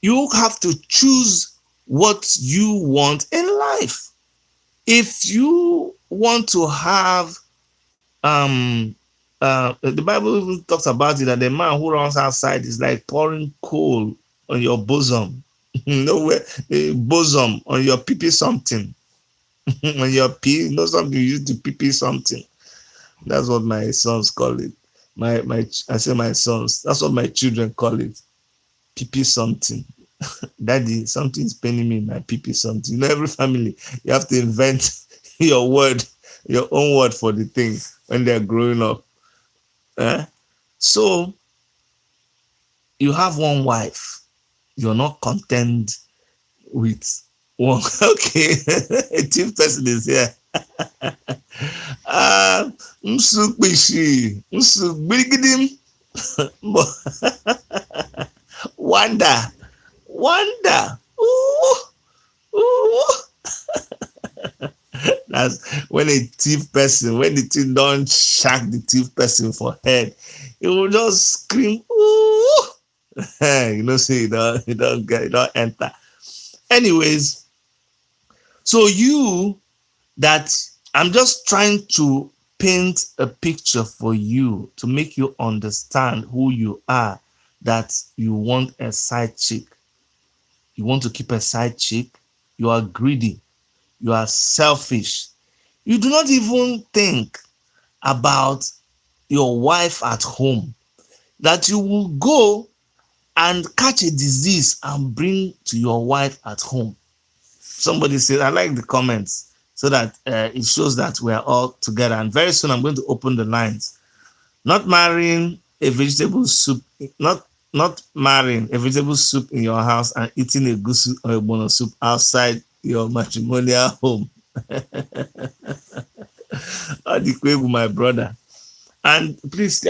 You have to choose what you want in life. If you want to have the Bible even talks about it, that the man who runs outside is like pouring coal on your bosom. Nowhere, bosom on your pee something. On your pee, something you use to pee something. That's what my sons call it. I say my sons. That's what my children call it. Pee something. Daddy, something is paining me in my pee something. Every family you have to invent your own word for the thing when they're growing up. So you have one wife, you're not content with one. Okay, a chief person is here. Wonder. Ooh. That's when a thief person, when the thing don't shack the thief person for head, it will just scream, ooh. Say it don't enter. Anyways, so I'm just trying to paint a picture for you to make you understand who you are, that you want a side chick. You want to keep a side chick. You are greedy. You are selfish. You do not even think about your wife at home, that you will go and catch a disease and bring to your wife at home. Somebody said, I like the comments so that it shows that we are all together. And very soon I'm going to open the lines. Not marrying a vegetable soup, not marrying a vegetable soup in your house and eating a goosey or a bono soup outside your matrimonial home. My brother. And please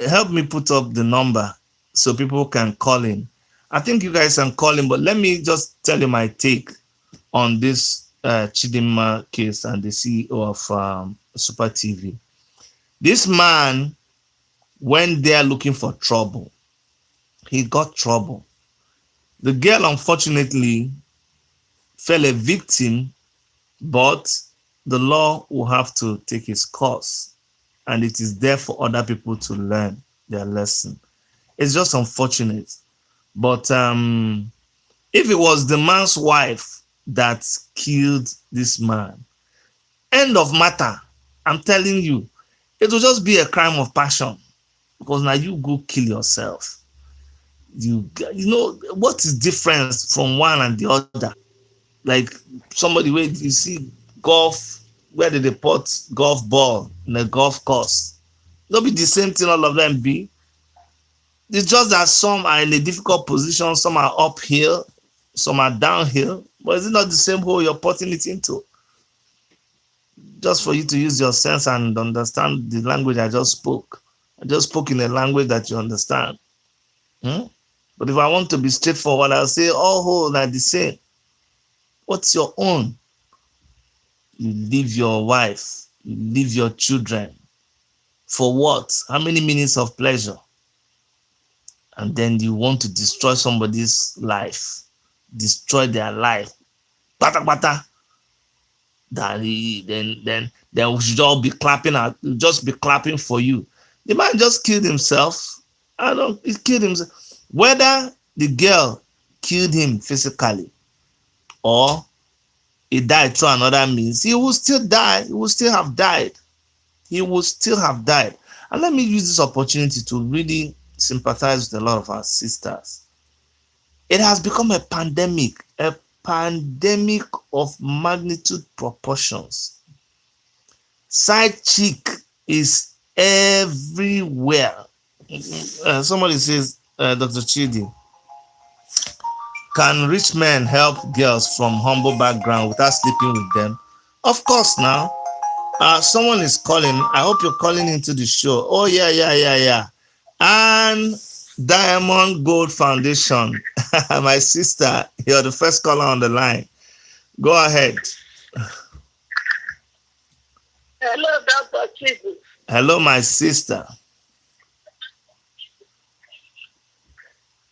help me put up the number so people can call in. I think you guys can call in, but let me just tell you my take on this Chidinma case and the CEO of Super TV. This man went there looking for trouble. He got trouble. The girl, unfortunately, fell a victim, but the law will have to take its course, and it is there for other people to learn their lesson. It's just unfortunate. But if it was the man's wife that killed this man, end of matter. I'm telling you, it will just be a crime of passion, because now you go kill yourself. You know what is difference from one and the other? Like somebody where you see golf, where did they put golf ball in a golf course? It'll be the same thing all of them be. It's just that some are in a difficult position, some are uphill, some are downhill, but is it not the same hole you're putting it into? Just for you to use your sense and understand the language I just spoke. I just spoke in a language that you understand. Hmm? But if I want to be straightforward, I'll say all whole are the same. What's your own? You leave your wife, you leave your children. For what? How many minutes of pleasure? And then you want to destroy somebody's life, destroy their life. Pata pata. Then we should all be clapping at just be clapping for you. The man just killed himself. He killed himself. Whether the girl killed him physically or he died through another means, he will still die. He will still have died. He will still have died. And let me use this opportunity to really sympathize with a lot of our sisters. It has become a pandemic of magnitude proportions. Side chick is everywhere. Somebody says, Dr. Chidi, can rich men help girls from humble background without sleeping with them? Of course, now. Someone is calling. I hope you're calling into the show. Oh, yeah, yeah, yeah, yeah. And Diamond Gold Foundation. My sister, you're the first caller on the line. Go ahead. Hello, Dr. Chibu. Hello, my sister.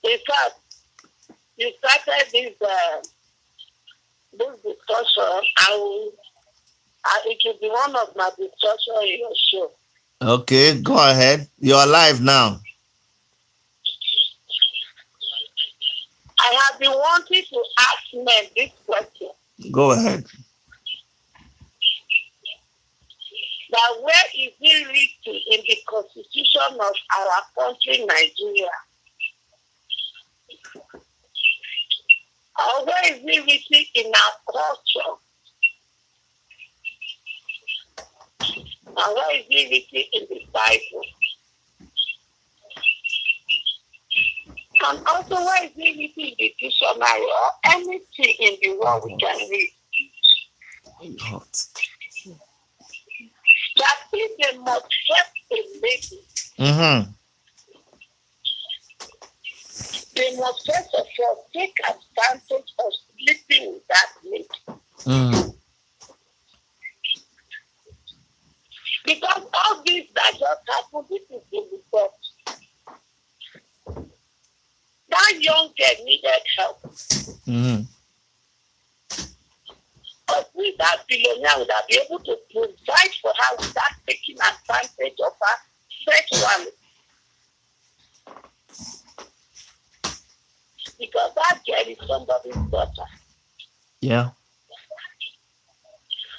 In fact, you started this discussion. It will be one of my discussions in your show. Okay, go ahead. You're live now. I have been wanting to ask men this question. Go ahead. That where is it written in the constitution of our country, Nigeria? Or where is it written in our culture? And where is it written in the Bible? And also where is it written in the dictionary or anything in the world we can read? Hot. That if they must help a lady, they must first of all take advantage of sleeping with that lady. Because all this that just happened, this is the report. That young girl needed help. But with that billionaire would have been able to provide for her without taking advantage of her sexually. Because that girl is somebody's daughter. Yeah.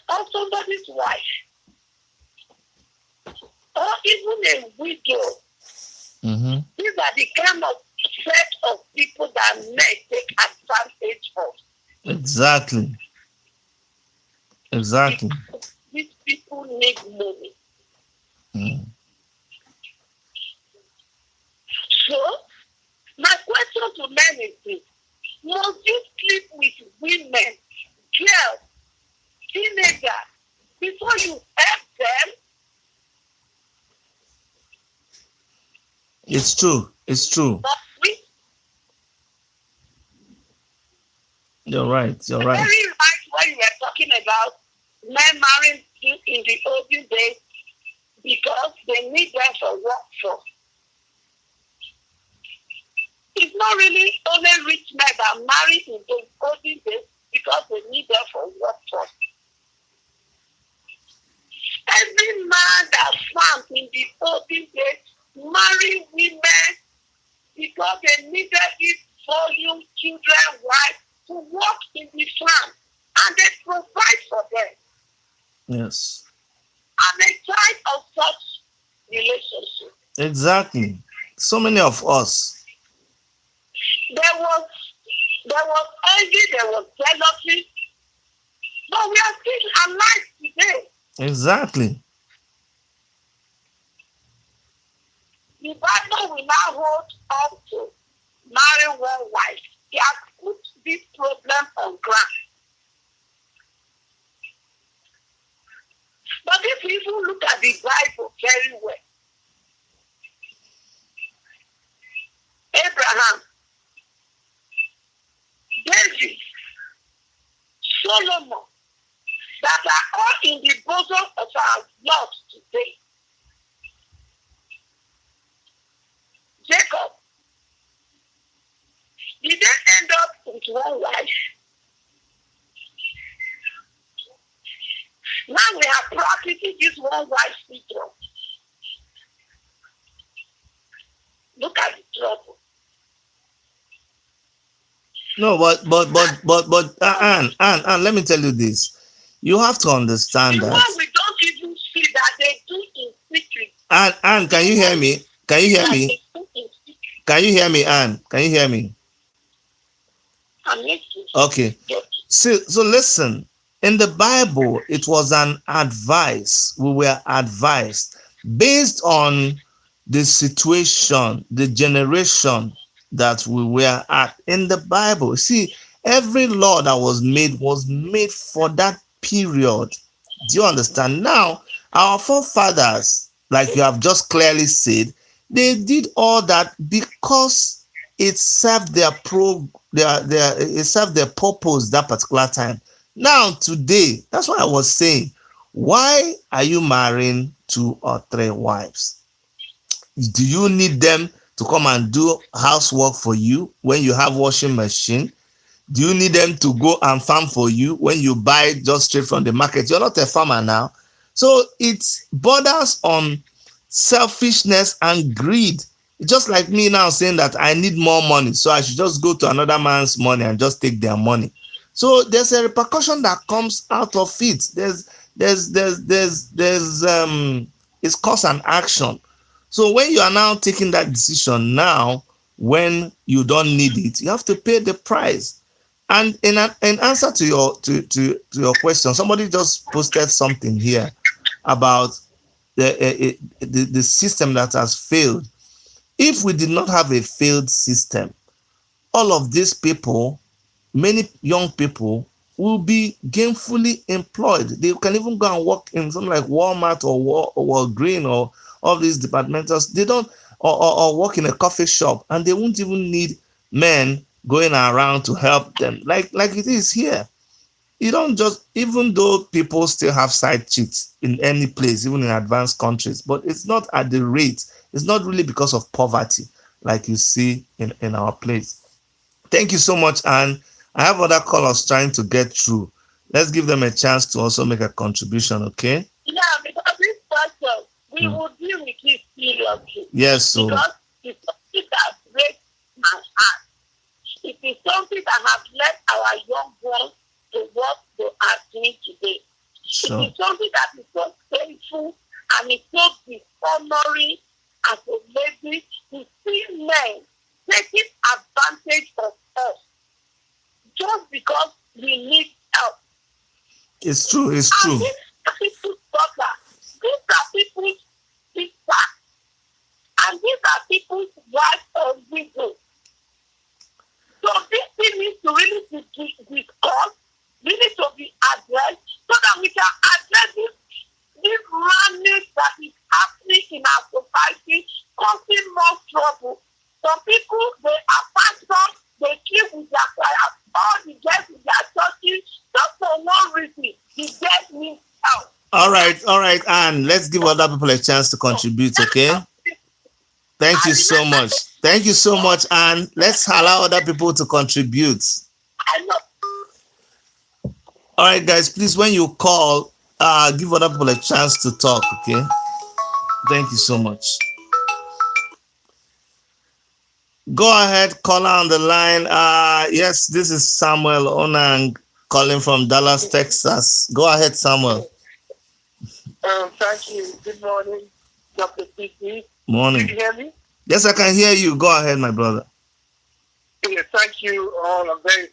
Or somebody's wife. Or even a widow. These are the kind of set of people that men take advantage of. Exactly. These people need money. So, my question to men is this. Must you sleep with women, girls, teenagers, before you help them? It's true. You're right. Very right when you were talking about men marrying in the olden days because they need them for workforce. It's not really only rich men that marry in the olden days because they need them for workforce. Every man that found in the olden days marry women because they needed this volume, children, wives to work in the farm, and they provide for them. Yes. I'm a child of such relationship. Exactly. So many of us. There was envy, there was jealousy, but we are still alive today. Exactly. The Bible will now hold up to marry one wife. He has put this problem on ground. But if you even look at the Bible very well, Abraham, David, Solomon, that are all in the bosom of our Lord today. Jacob, did they end up with one wife? Now we are practicing this one wife syndrome. Look at the trouble. No, Anne, let me tell you this. You have to understand The that. one we don't even see that they do in secret. Anne, can you hear me? Can you hear me? Can you hear me, Anne? Can you hear me? Okay. So listen. In the Bible, it was an advice. We were advised based on the situation, the generation that we were at. In the Bible, see, every law that was made for that period. Do you understand? Now, our forefathers, like you have just clearly said, they did all that because it served it served their purpose that particular time. Now, today, that's why I was saying, why are you marrying 2 or 3 wives? Do you need them to come and do housework for you when you have washing machine? Do you need them to go and farm for you when you buy just straight from the market? You're not a farmer now. So it borders on selfishness and greed. Just like me now saying that I need more money, so I should just go to another man's money and just take their money. So there's a repercussion that comes out of it. It's cause and action. So when you are now taking that decision now, when you don't need it, you have to pay the price. And in answer to your question, somebody just posted something here about the system that has failed. If we did not have a failed system, all of these people, many young people, will be gainfully employed. They can even go and work in something like Walmart or Walgreens or all these departmentals. They don't, or work in a coffee shop, and they won't even need men going around to help them like it is here. You don't just, even though people still have side chicks in any place, even in advanced countries, but it's not at the rate. It's not really because of poverty like you see in our place. Thank you so much, Anne. I have other callers trying to get through. Let's give them a chance to also make a contribution, okay? Yeah, because this person, we will deal with it seriously. Yes, so. Because it's something that breaks my heart. It is something that has led our young ones to what they are doing today. Sure. It is something that is so painful and it's so dishonoring as a lady to see men taking advantage of us just because we need help. It's true, it's true. These are people's daughters. These are people's sisters. And these are people's wives or widows. So this thing needs to really be discussed. We need to be addressed so that we can address this madness that is happening in our society, causing more trouble. Some people, they are pastors, they keep with their choir, all the guests with their churches, just for no reason. The guests need help. All right, Anne, let's give other people a chance to contribute, okay? Thank you so much. Thank you so much, Anne. Let's allow other people to contribute. I know. All right, guys, please, when you call, give other people a chance to talk, okay? Thank you so much. Go ahead, caller on the line. Yes, this is Samuel Onang calling from Dallas, Texas. Go ahead, Samuel. Thank you. Good morning, Dr. PC. Morning. Can you hear me? Yes, I can hear you. Go ahead, my brother. Yeah, thank you all. I'm very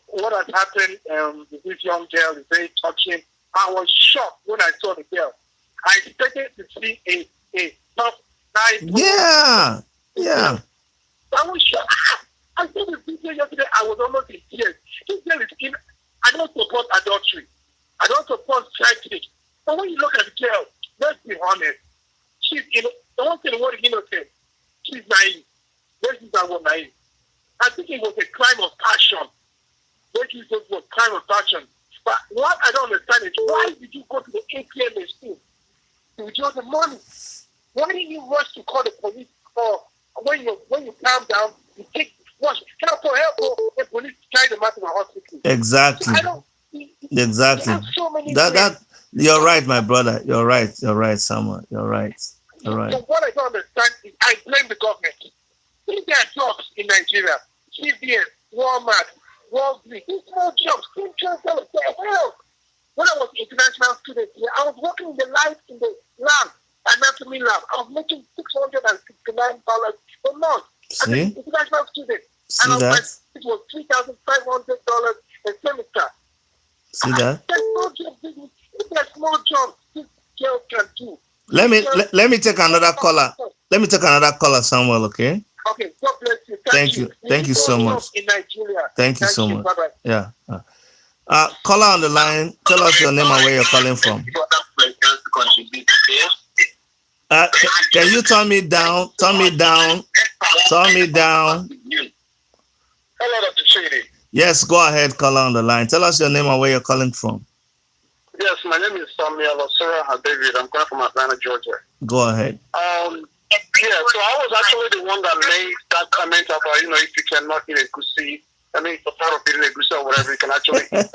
what has happened with this young girl is very touching. I was shocked when I saw the girl. I expected to see a tough, nice woman. Yeah. I was shocked. I saw the video yesterday. I was almost in tears. This girl is in. I don't support adultery. I don't support CHIC. But when you look at the girl, let's be honest. She's innocent. The one thing, the word innocent. She's naive. it was a crime of passion. Don't you think it was crime of passion? But what I don't understand is why did you go to the ATM machine to withdraw the money? Why didn't you rush to call the police? Or when you calm down, you take rush. Can I call help? The police carry them out to the hospital. Exactly. I don't. Exactly. So many That you're right, my brother. You're right. You're right, Samuel. You're right. You're right. So what I don't understand is I blame the government. If there are jobs in Nigeria, CVS, Walmart, Walgreens, these small jobs, clean transport, hell. When I was an international student here, I was working in the lab, anatomy lab. I was making $669 a month as an See? international student. See and that? it was $3,500 a semester. See that? There's no job, if there's small jobs, this girl can do. Let me take another caller. Let me take another caller, Samuel. Okay. Okay. God bless you. Thank you. Thank you so much. In Nigeria. Thank you so much. Bye-bye. Yeah. Caller on the line. Tell us your name and where you're calling from. Can you turn me down? Turn me down. Turn me down. Hello, Dr. Shady. Yes, go ahead, caller on the line. Tell us your name and where you're calling from. Yes, my name is Samuel Osura David. I'm calling from Atlanta, Georgia. Go ahead. Yeah, so I was actually the one that made that comment about, if you cannot eat a goosey, I mean, it's a part of eating a goosey or whatever, you can actually eat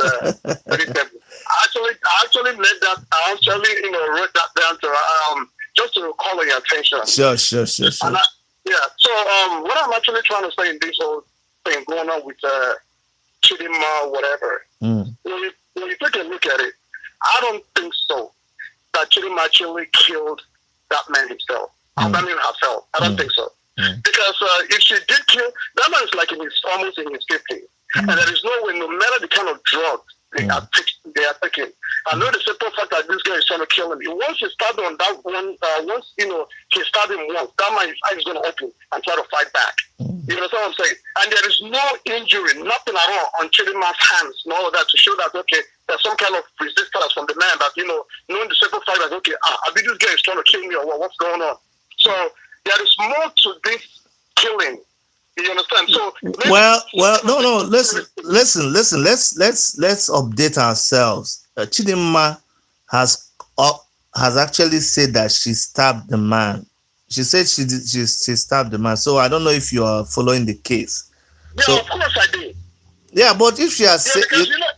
vegetable. I actually made that, wrote that down to, just to call your attention. Sure. So what I'm actually trying to say in this whole thing going on with Chidinma, whatever, when you take a look at it, I don't think so that Chidinma actually killed that man himself. I mean herself. I don't think so. Because if she did kill, that man is like almost in his 50s. And there is no way, no matter the kind of drugs they are taking. I know the simple fact that this guy is trying to kill him. Once he started on that one, he started him once, that man, his eyes is going to open and try to fight back. You know what I'm saying? And there is no injury, nothing at all on Chidinma's hands, and all of that to show that, okay, there's some kind of resistance from the man that, knowing the simple fact that, okay, I think this guy is trying to kill me or what's going on. So there is more to this killing. You understand? So no. Listen. Let's update ourselves. Chidinma has actually said that she stabbed the man. She said she stabbed the man. So I don't know if you are following the case. Yeah, so, of course I did. Yeah, but if she has said,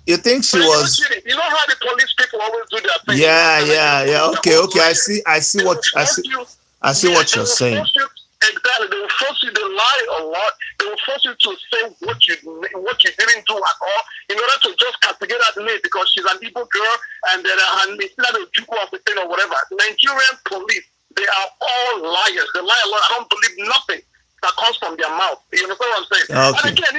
you think she was? You know how the police people always do their thing. Yeah. Okay. I see what you're saying. Exactly. They will force you to lie a lot. They will force you to say what you didn't do at all in order to just castigate that lady because she's an evil girl and then it's not a juke off the thing or whatever. Nigerian police, they are all liars. They lie a lot. I don't believe nothing that comes from their mouth. You understand what I'm saying? Okay. And again,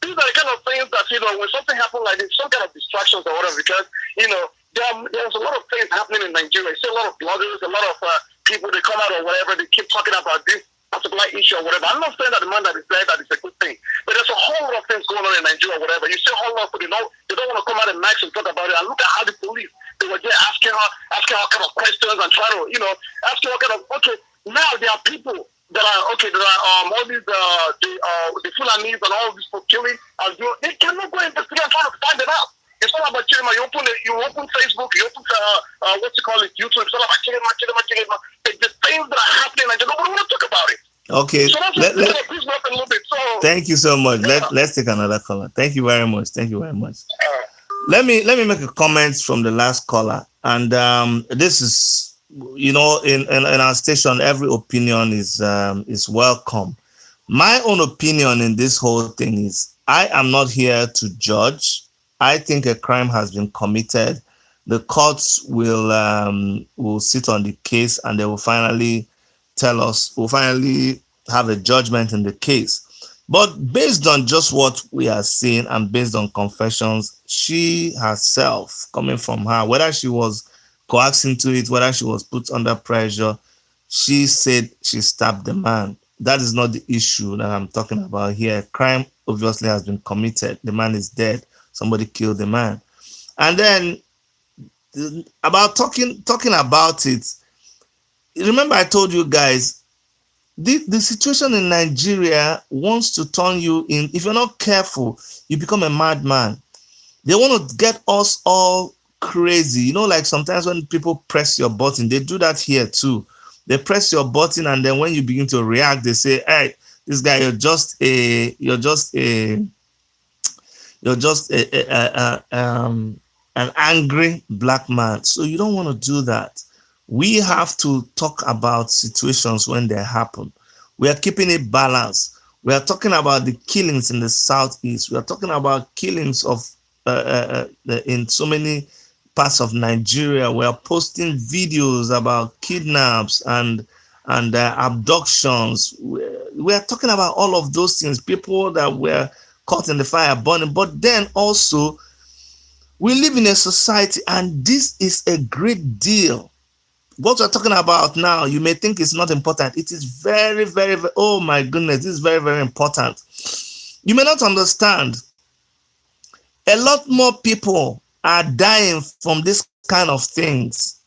these are the kind of things that, when something happens like this, some kind of distractions or whatever, because, there's a lot of things happening in Nigeria. You see a lot of bloggers, a lot of people, they come out or whatever, they keep talking about this particular issue or whatever. I'm not saying that the man that is there, that is a good thing. But there's a whole lot of things going on in Nigeria or whatever. You see a whole lot of people, they don't want to come out and max and talk about it. And look at how the police, they were there asking her all kind of questions and trying to, asking all kind of, okay, now there are people that are, all these, the Fulanis and all these for killing, they cannot go investigate and try to find it out. It's all about Chidinma. You open Facebook, you open YouTube. It's all about Chidinma. The things that are happening, and nobody want to talk about it. Okay. So that's a little bit. So thank you so much. Yeah. Let's take another caller. Thank you very much. Let me make a comment from the last caller, and this is, in our station, every opinion is welcome. My own opinion in this whole thing is I am not here to judge. I think a crime has been committed. The courts will sit on the case and they will finally tell us, we'll finally have a judgment in the case. But based on just what we are seeing and based on confessions, she herself, coming from her, whether she was coaxed into it, whether she was put under pressure, she said she stabbed the man. That is not the issue that I'm talking about here. A crime obviously has been committed. The man is dead. Somebody killed the man. And then about talking about it, remember I told you guys, The situation in Nigeria wants to turn you in. If you're not careful, you become a madman. They want to get us all crazy. You know, like sometimes when people press your button, they do that here too. They press your button, and then when you begin to react, they say, "Hey, this guy, you're just an angry black man." So you don't want to do that. We have to talk about situations when they happen. We are keeping it balanced. We are talking about the killings in the southeast. We are talking about killings of in so many parts of Nigeria. We are posting videos about kidnaps and abductions. We are talking about all of those things. People that were caught in the fire burning. But then also, we live in a society, and this is a great deal. What we're talking about now, you may think it's not important. It is very, very, very, oh my goodness, this is very, very important. You may not understand. A lot more people are dying from this kind of things